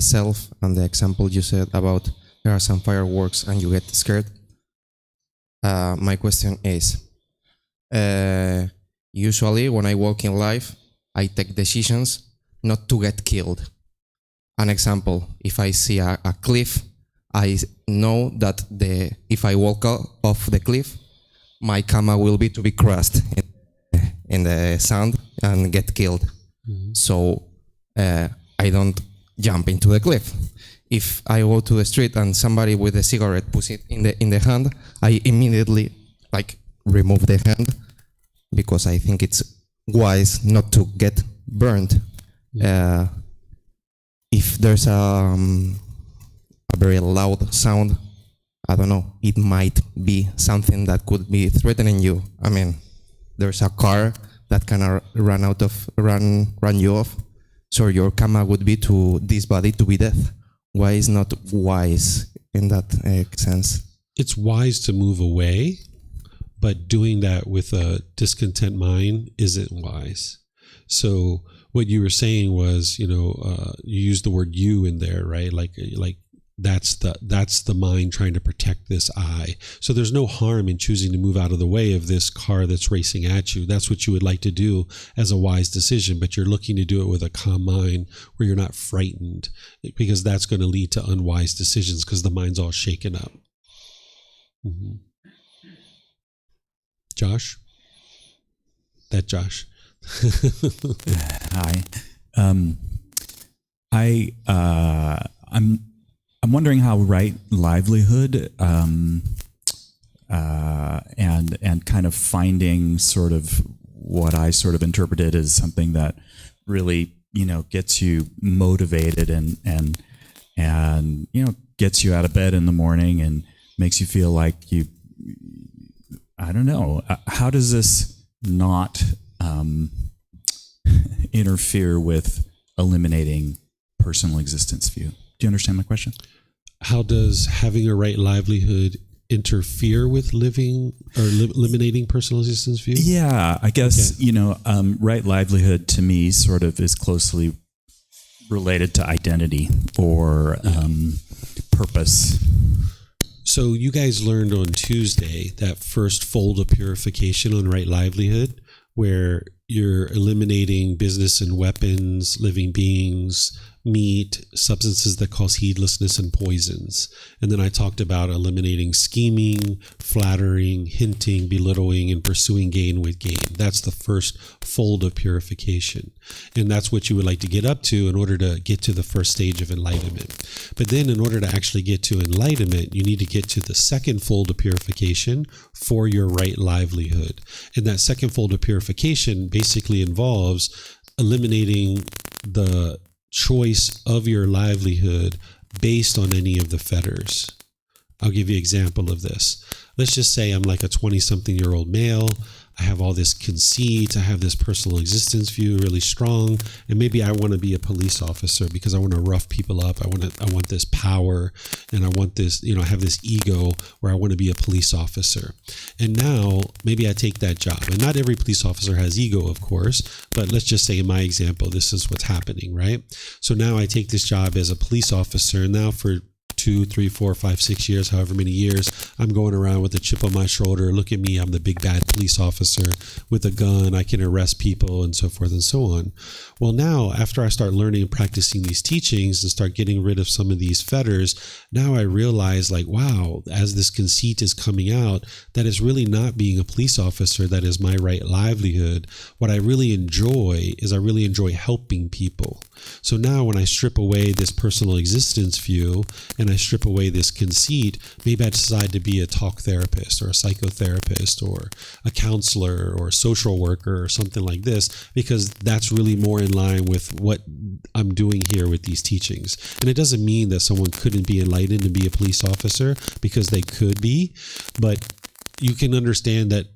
[SPEAKER 6] self and the example you said about there are some fireworks and you get scared. My question is, usually when I walk in life, I take decisions not to get killed. An example: if I see a cliff, I know that if I walk off the cliff, my karma will be to be crushed in the sand and get killed. Mm-hmm. So I don't jump into the cliff. If I go to the street and somebody with a cigarette puts it in the hand, I immediately remove the hand because I think it's wise not to get burned. Yeah. If there's a very loud sound, I don't know, it might be something that could be threatening you. I mean, there's a car that can run you off. So your karma would be to this body to be death. Why is not wise in that sense?
[SPEAKER 1] It's wise to move away, but doing that with a discontent mind isn't wise. So what you were saying was, you used the word "you" in there, right? Like that's the mind trying to protect this I. So there's no harm in choosing to move out of the way of this car that's racing at you. That's what you would like to do as a wise decision, but you're looking to do it with a calm mind where you're not frightened, because that's going to lead to unwise decisions because the mind's all shaken up. Mm-hmm. Josh? That Josh.
[SPEAKER 7] Hi. I'm wondering how right livelihood and kind of finding sort of what I sort of interpreted as something that really gets you motivated and gets you out of bed in the morning and makes you feel like I don't know, how does this not interfere with eliminating personal existence view? Do you understand my question?
[SPEAKER 1] How does having a right livelihood interfere with living or eliminating personal existence view?
[SPEAKER 7] Yeah, I guess,
[SPEAKER 1] okay.
[SPEAKER 7] Right livelihood to me sort of is closely related to identity or purpose.
[SPEAKER 1] So you guys learned on Tuesday that first fold of purification on right livelihood, where you're eliminating business and weapons, living beings, meat, substances that cause heedlessness, and poisons. And then I talked about eliminating scheming, flattering, hinting, belittling, and pursuing gain with gain. That's the first fold of purification. And that's what you would like to get up to in order to get to the first stage of enlightenment. But then in order to actually get to enlightenment, you need to get to the second fold of purification for your right livelihood. And that second fold of purification basically involves eliminating the choice of your livelihood based on any of the fetters. I'll give you an example of this. Let's just say I'm like a 20-something-year-old male. I have all this conceit. I have this personal existence view really strong. And maybe I want to be a police officer because I want to rough people up. I want this power, and I want this, I have this ego where I want to be a police officer. And now maybe I take that job. And not every police officer has ego, of course, but let's just say in my example, this is what's happening, right? So now I take this job as a police officer, and now for 2, 3, 4, 5, 6 years, however many years, I'm going around with a chip on my shoulder. Look at me, I'm the big bad police officer with a gun. I can arrest people and so forth and so on. Well, now after I start learning and practicing these teachings and start getting rid of some of these fetters, now I realize, like, wow, as this conceit is coming out, that is really not being a police officer. That is my right livelihood. What I really enjoy is I really enjoy helping people. So now when I strip away this personal existence view and I strip away this conceit, maybe I decide to be a talk therapist or a psychotherapist or a counselor or a social worker or something like this, because that's really more in line with what I'm doing here with these teachings. And it doesn't mean that someone couldn't be enlightened and be a police officer, because they could be, but you can understand that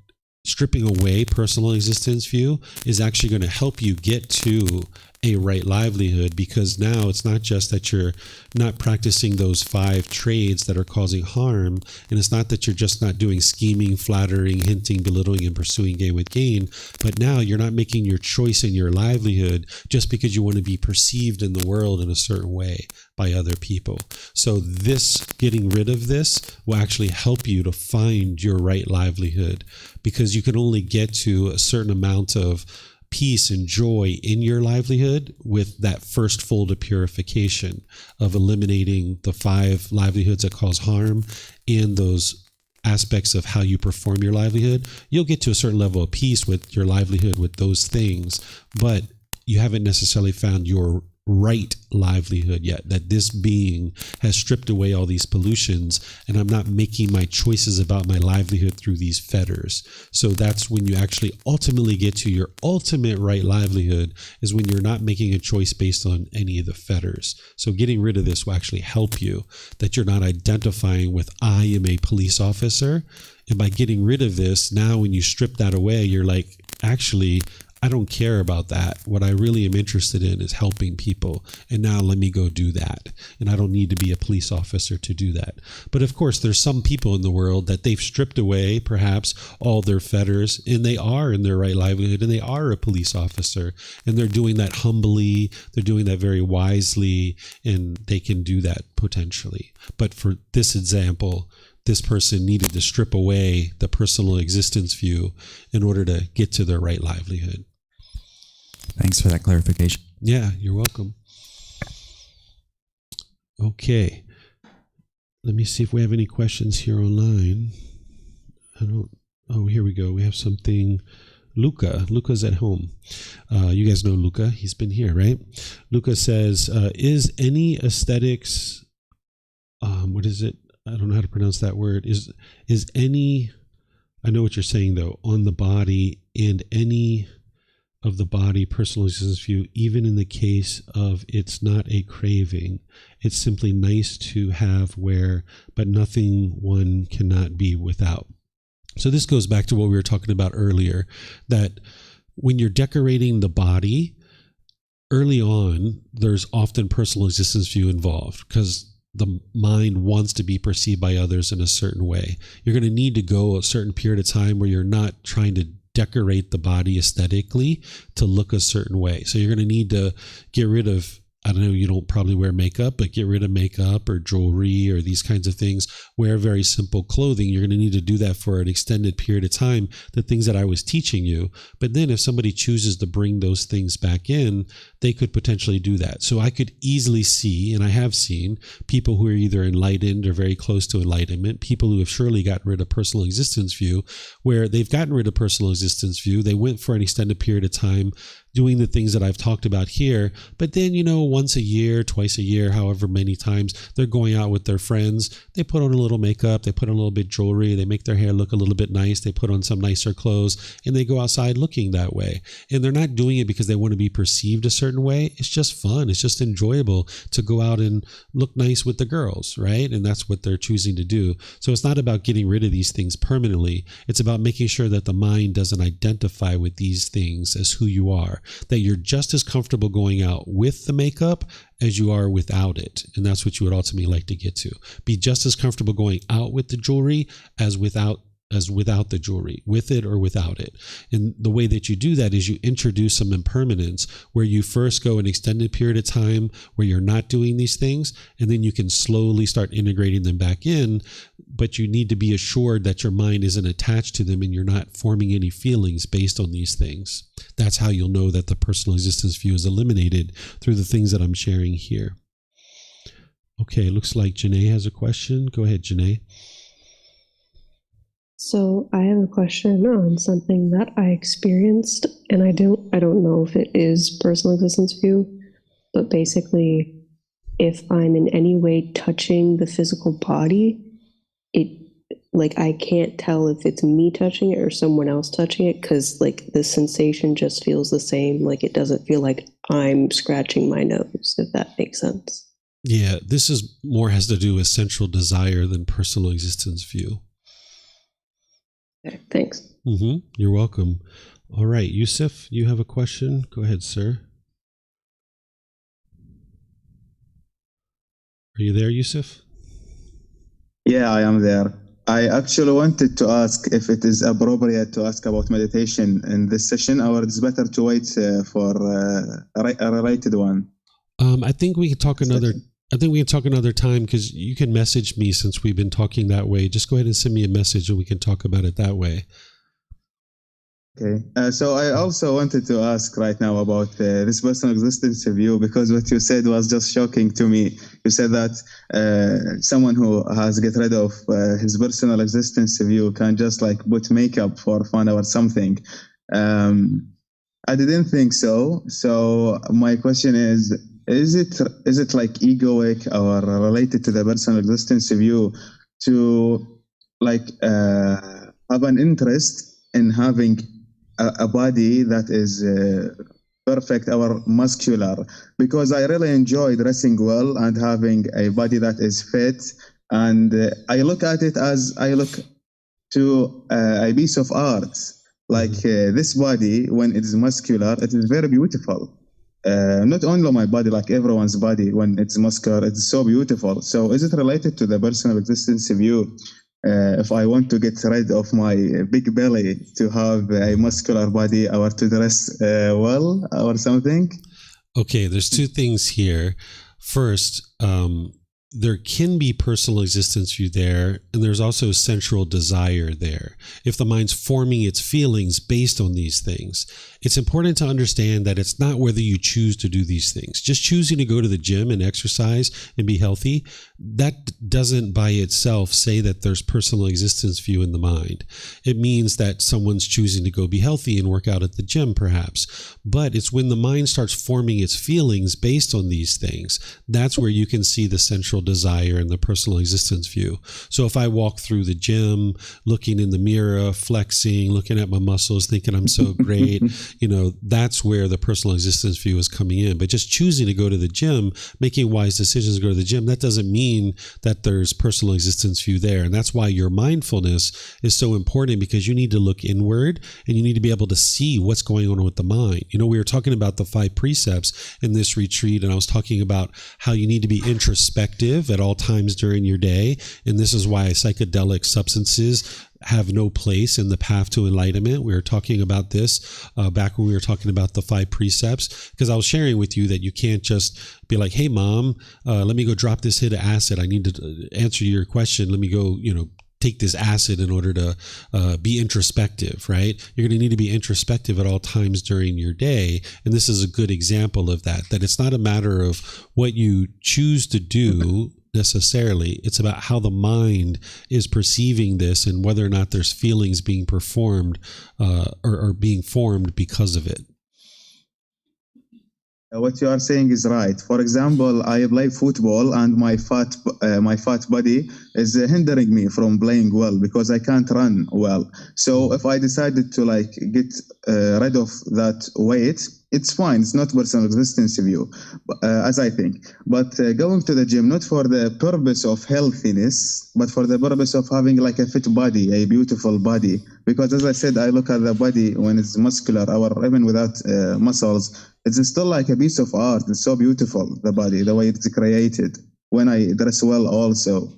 [SPEAKER 1] stripping away personal existence view is actually going to help you get to a right livelihood, because now it's not just that you're not practicing those 5 trades that are causing harm, and it's not that you're just not doing scheming, flattering, hinting, belittling, and pursuing gain with gain, but now you're not making your choice in your livelihood just because you want to be perceived in the world in a certain way by other people. So this, getting rid of this, will actually help you to find your right livelihood, because you can only get to a certain amount of peace and joy in your livelihood with that first fold of purification of eliminating the 5 livelihoods that cause harm and those aspects of how you perform your livelihood. You'll get to a certain level of peace with your livelihood with those things, but you haven't necessarily found your right livelihood yet, that this being has stripped away all these pollutions, and I'm not making my choices about my livelihood through these fetters. So that's when you actually ultimately get to your ultimate right livelihood, is when you're not making a choice based on any of the fetters. So getting rid of this will actually help you, that you're not identifying with I am a police officer. And by getting rid of this, now when you strip that away, you're like, actually, I don't care about that. What I really am interested in is helping people. And now let me go do that. And I don't need to be a police officer to do that. But of course, there's some people in the world that they've stripped away perhaps all their fetters, and they are in their right livelihood, and they are a police officer. And they're doing that humbly. They're doing that very wisely, and they can do that potentially. But for this example, this person needed to strip away the personal existence view in order to get to their right livelihood.
[SPEAKER 7] Thanks for that clarification.
[SPEAKER 1] Yeah, you're welcome. Okay. Let me see if we have any questions here online. Oh, here we go. We have something. Luca's at home. You guys know Luca. He's been here, right? Luca says, is any aesthetics, what is it? I don't know how to pronounce that word. Is any, I know what you're saying though, on the body and any of the body personal existence view, even in the case of it's not a craving, it's simply nice to have where, but nothing one cannot be without. So this goes back to what we were talking about earlier, that when you're decorating the body, early on, there's often personal existence view involved, because the mind wants to be perceived by others in a certain way. You're going to need to go a certain period of time where you're not trying to decorate the body aesthetically to look a certain way. So you're going to need to get rid of I don't know, you don't probably wear makeup, but get rid of makeup or jewelry or these kinds of things. Wear very simple clothing. You're going to need to do that for an extended period of time, the things that I was teaching you. But then if somebody chooses to bring those things back in, they could potentially do that. So I could easily see, and I have seen, people who are either enlightened or very close to enlightenment, people who have surely gotten rid of personal existence view, where they've gotten rid of personal existence view. They went for an extended period of time doing the things that I've talked about here. But then, once a year, twice a year, however many times, they're going out with their friends. They put on a little makeup, they put on a little bit of jewelry, they make their hair look a little bit nice, they put on some nicer clothes, and they go outside looking that way. And they're not doing it because they want to be perceived a certain way. It's just fun. It's just enjoyable to go out and look nice with the girls, right? And that's what they're choosing to do. So it's not about getting rid of these things permanently. It's about making sure that the mind doesn't identify with these things as who you are, that you're just as comfortable going out with the makeup as you are without it. And that's what you would ultimately like to get to. Be just as comfortable going out with the jewelry as without the jewelry, with it or without it. And the way that you do that is you introduce some impermanence, where you first go an extended period of time where you're not doing these things, and then you can slowly start integrating them back in. But you need to be assured that your mind isn't attached to them and you're not forming any feelings based on these things. That's how you'll know that the personal existence view is eliminated, through the things that I'm sharing here. Okay, looks like Janae has a question. Go ahead, Janae.
[SPEAKER 8] So I have a question on something that I experienced, and I don't know if it is personal existence view, but basically, if I'm in any way touching the physical body, I can't tell if it's me touching it or someone else touching it, because the sensation just feels the same. It doesn't feel like I'm scratching my nose, if that makes sense.
[SPEAKER 1] Yeah, this is more has to do with central desire than personal existence view.
[SPEAKER 8] Okay, thanks.
[SPEAKER 1] You're welcome. All right, Yusuf, you have a question? Go ahead, sir. Are you there, Yusuf?
[SPEAKER 9] Yeah, I am there. I actually wanted to ask if it is appropriate to ask about meditation in this session, or it's better to wait for a related one.
[SPEAKER 1] I think we can talk another time, because you can message me since we've been talking that way. Just go ahead and send me a message and we can talk about it that way.
[SPEAKER 9] Okay. So I also wanted to ask right now about this personal existence view, because what you said was just shocking to me. You said that someone who has get rid of his personal existence view can just put makeup for fun or something. I didn't think so. So my question is it egoic or related to the personal existence view to have an interest in having a body that is perfect or muscular? Because I really enjoy dressing well and having a body that is fit, and I look at it as I look to a piece of art. This body, when it is muscular, it is very beautiful. Not only my body, everyone's body, when it's muscular, it's so beautiful. So is it related to the personal existence view? If I want to get rid of my big belly to have a muscular body, or to dress well or something?
[SPEAKER 1] Okay, there's two things here. First, there can be personal existence view there, and there's also central desire there. If the mind's forming its feelings based on these things, it's important to understand that it's not whether you choose to do these things. Just choosing to go to the gym and exercise and be healthy, that doesn't by itself say that there's personal existence view in the mind. It means that someone's choosing to go be healthy and work out at the gym, perhaps. But it's when the mind starts forming its feelings based on these things, that's where you can see the central desire and the personal existence view. So if I walk through the gym, looking in the mirror, flexing, looking at my muscles, thinking I'm so great, that's where the personal existence view is coming in. But just choosing to go to the gym, making wise decisions to go to the gym, that doesn't mean that there's personal existence view there. And that's why your mindfulness is so important, because you need to look inward and you need to be able to see what's going on with the mind. We were talking about the 5 precepts in this retreat, and I was talking about how you need to be introspective perspective at all times during your day. And this is why psychedelic substances have no place in the path to enlightenment. We were talking about this back when we were talking about the 5 precepts, because I was sharing with you that you can't just be like, hey, mom, let me go drop this hit of acid. I need to answer your question. Let me go, take this acid in order to be introspective, right? You're going to need to be introspective at all times during your day. And this is a good example of that it's not a matter of what you choose to do necessarily. It's about how the mind is perceiving this and whether or not there's feelings being performed or being formed because of it.
[SPEAKER 9] What you are saying is right. For example, I play football and my fat body is hindering me from playing well because I can't run well. So if I decided to get rid of that weight, it's fine. It's not personal existence view, as I think. But going to the gym, not for the purpose of healthiness, but for the purpose of having a fit body, a beautiful body. Because as I said, I look at the body when it's muscular, or even without muscles, it's still like a piece of art. It's so beautiful, the body, the way it's created. When I dress well also.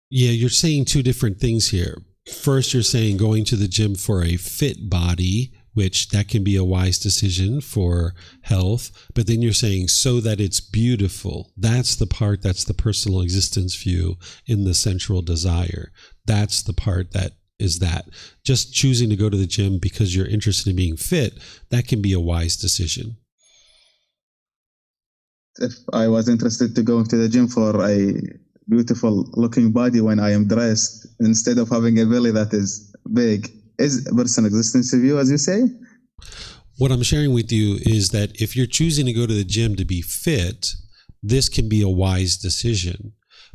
[SPEAKER 1] Yeah, you're saying 2 different things here. First, you're saying going to the gym for a fit body, which that can be a wise decision for health. But then you're saying so that it's beautiful. That's the part that's the personal existence view in the central desire. That's the part that is that. Just choosing to go to the gym because you're interested in being fit, that can be a wise decision.
[SPEAKER 9] If I was interested to go to the gym for a beautiful looking body when I am dressed, instead of having a belly that is big, is personal existence view, as you say?
[SPEAKER 1] What I'm sharing with you is that if you're choosing to go to the gym to be fit, this can be a wise decision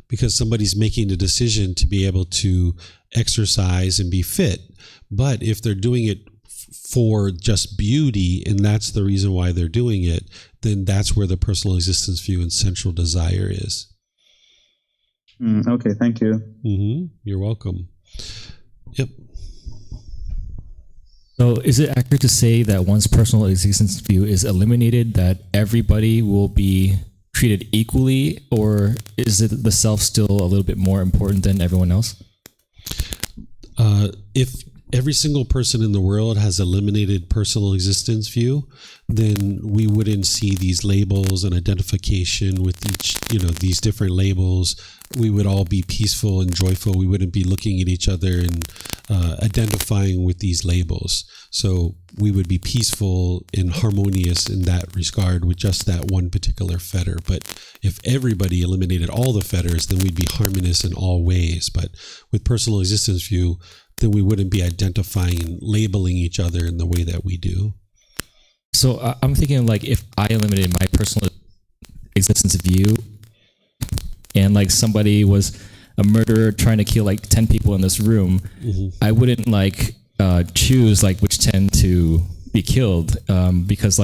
[SPEAKER 1] because somebody's making the decision to be able to exercise and be fit. But if they're doing it for just beauty, and that's the reason why they're doing it, then that's where the personal existence view and central desire is.
[SPEAKER 9] Okay, thank you.
[SPEAKER 1] You're welcome. Yep.
[SPEAKER 5] So is it accurate to say that once personal existence view is eliminated, that everybody will be treated equally, or is it the self still a little bit more important than everyone else?
[SPEAKER 1] If every single person in the world has eliminated personal existence view, then we wouldn't see these labels and identification with each, these different labels. We would all be peaceful and joyful. We wouldn't be looking at each other and identifying with these labels. So we would be peaceful and harmonious in that regard with just that one particular fetter. But if everybody eliminated all the fetters, then we'd be harmonious in all ways. But with personal existence view, then we wouldn't be identifying and labeling each other in the way that we do.
[SPEAKER 5] So I'm thinking if I eliminated my personal existence view and somebody was a murderer trying to kill 10 people in this room, I wouldn't choose which 10 to be killed because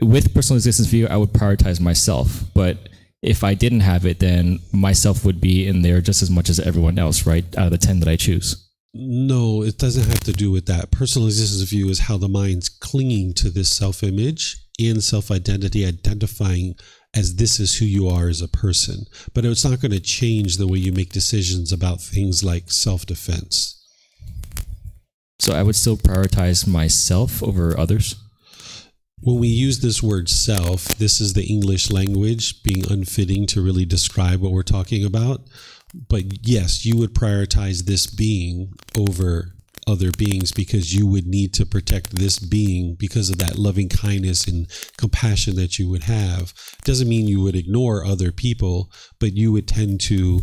[SPEAKER 5] with personal existence view, I would prioritize myself. But if I didn't have it, then myself would be in there just as much as everyone else, right? Out of the 10 that I choose.
[SPEAKER 1] No, it doesn't have to do with that. Personal existence view is how the mind's clinging to this self-image and self-identity, identifying as this is who you are as a person. But it's not going to change the way you make decisions about things like self-defense.
[SPEAKER 5] So I would still prioritize myself over others?
[SPEAKER 1] When we use this word self, this is the English language being unfitting to really describe what we're talking about. But yes, you would prioritize this being over other beings because you would need to protect this being because of that loving kindness and compassion that you would have. Doesn't mean you would ignore other people, but you would tend to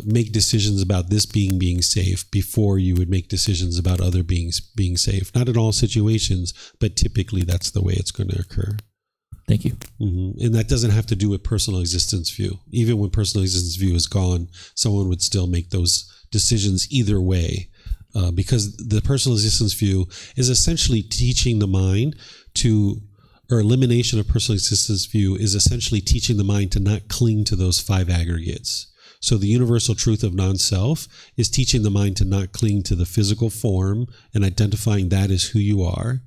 [SPEAKER 1] make decisions about this being being safe before you would make decisions about other beings being safe. Not in all situations, but typically that's the way it's going to occur.
[SPEAKER 5] Thank you.
[SPEAKER 1] And that doesn't have to do with personal existence view. Even when personal existence view is gone, someone would still make those decisions either way. Because the personal existence view is essentially teaching the mind or elimination of personal existence view is essentially teaching the mind to not cling to those 5 aggregates. So the universal truth of non-self is teaching the mind to not cling to the physical form and identifying that as who you are.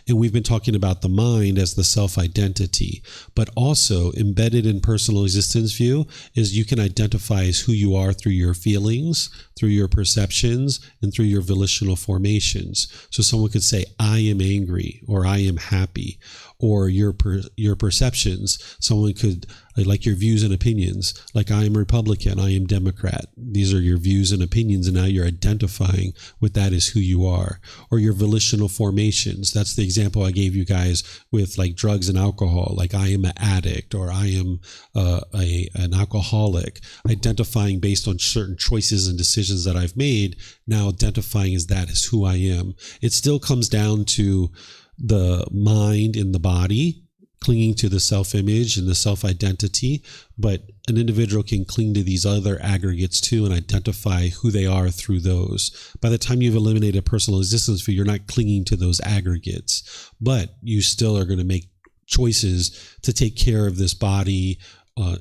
[SPEAKER 1] And we've been talking about the mind as the self-identity, but also embedded in personal existence view is you can identify as who you are through your feelings, through your perceptions, and through your volitional formations. So someone could say, I am angry, or I am happy, or your perceptions. Someone could, like your views and opinions, like I am Republican, I am Democrat. These are your views and opinions, and now you're identifying with that as who you are. Or your volitional formations. That's the example I gave you guys with like drugs and alcohol, like I am an addict, or I am an alcoholic, identifying based on certain choices and decisions that I've made, now identifying as that as who I am. It still comes down to the mind and the body, clinging to the self-image and the self-identity, but an individual can cling to these other aggregates too and identify who they are through those. By the time you've eliminated personal existence view, you're not clinging to those aggregates, but you still are going to make choices to take care of this body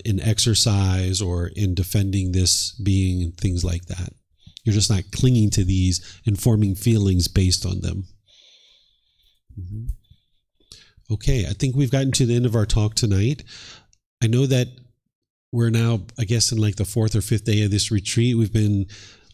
[SPEAKER 1] in exercise or in defending this being and things like that. You're just not clinging to these and forming feelings based on them. Okay, I think we've gotten to the end of our talk tonight. I know that we're now, I guess, in like the 4th or 5th day of this retreat. We've been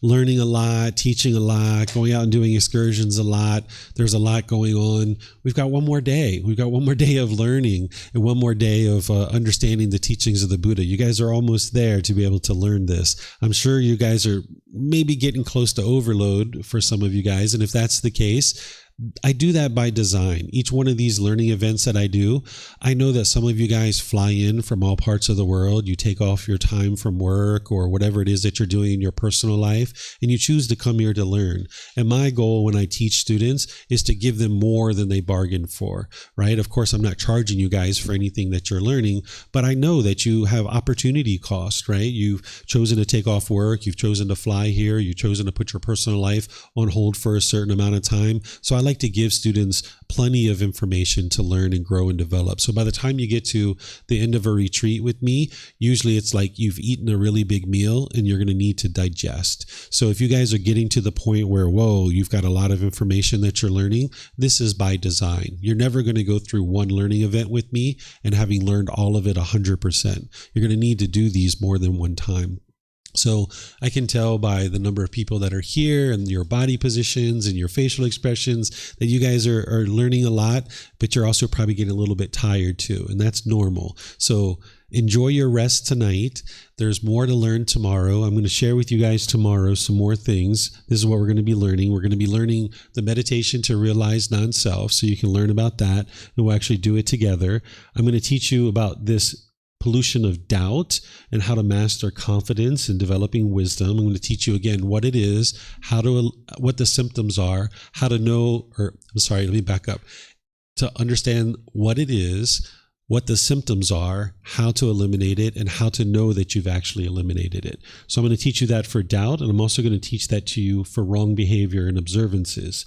[SPEAKER 1] learning a lot, teaching a lot, going out and doing excursions a lot. There's a lot going on. We've got one more day. We've got one more day of learning and one more day of understanding the teachings of the Buddha. You guys are almost there to be able to learn this. I'm sure you guys are maybe getting close to overload for some of you guys. And if that's the case, I do that by design. Each one of these learning events that I do, I know that some of you guys fly in from all parts of the world. You take off your time from work or whatever it is that you're doing in your personal life, and you choose to come here to learn. And my goal when I teach students is to give them more than they bargained for, right? Of course, I'm not charging you guys for anything that you're learning, but I know that you have opportunity cost, right? You've chosen to take off work. You've chosen to fly here. You've chosen to put your personal life on hold for a certain amount of time. So I like to give students plenty of information to learn and grow and develop. So by the time you get to the end of a retreat with me, usually it's like you've eaten a really big meal and you're going to need to digest. So if you guys are getting to the point where, whoa, you've got a lot of information that you're learning, this is by design. You're never going to go through one learning event with me and having learned all of it 100%. You're going to need to do these more than one time. So I can tell by the number of people that are here and your body positions and your facial expressions that you guys are learning a lot, but you're also probably getting a little bit tired too. And that's normal. So enjoy your rest tonight. There's more to learn tomorrow. I'm going to share with you guys tomorrow some more things. This is what we're going to be learning. We're going to be learning the meditation to realize non-self, so you can learn about that, and we'll actually do it together. I'm going to teach you about this pollution of doubt and how to master confidence and developing wisdom. I'm going to teach you again what it is, what the symptoms are, how to know, let me back up. To understand what it is, what the symptoms are, how to eliminate it, and how to know that you've actually eliminated it. So I'm going to teach you that for doubt, and I'm also going to teach that to you for wrong behavior and observances.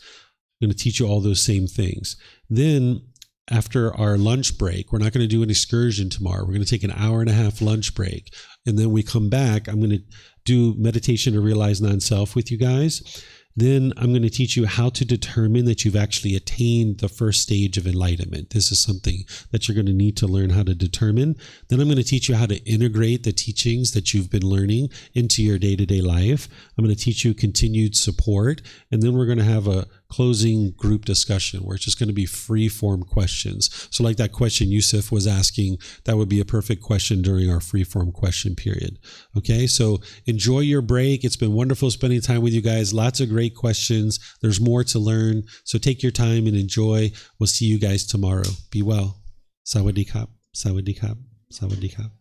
[SPEAKER 1] I'm going to teach you all those same things. Then after our lunch break, we're not going to do an excursion tomorrow. We're going to take an 1.5-hour lunch break. And then we come back, I'm going to do meditation to realize non-self with you guys. Then I'm going to teach you how to determine that you've actually attained the first stage of enlightenment. This is something that you're going to need to learn how to determine. Then I'm going to teach you how to integrate the teachings that you've been learning into your day-to-day life. I'm going to teach you continued support. And then we're going to have a closing group discussion where it's just going to be free form questions. So like that question Yusuf was asking, that would be a perfect question during our free form question period. Okay, so enjoy your break. It's been wonderful spending time with you guys. Lots of great questions. There's more to learn. So take your time and enjoy. We'll see you guys tomorrow. Be well. Sawadee Kap. Sawadee Kap. Sawadee Kap.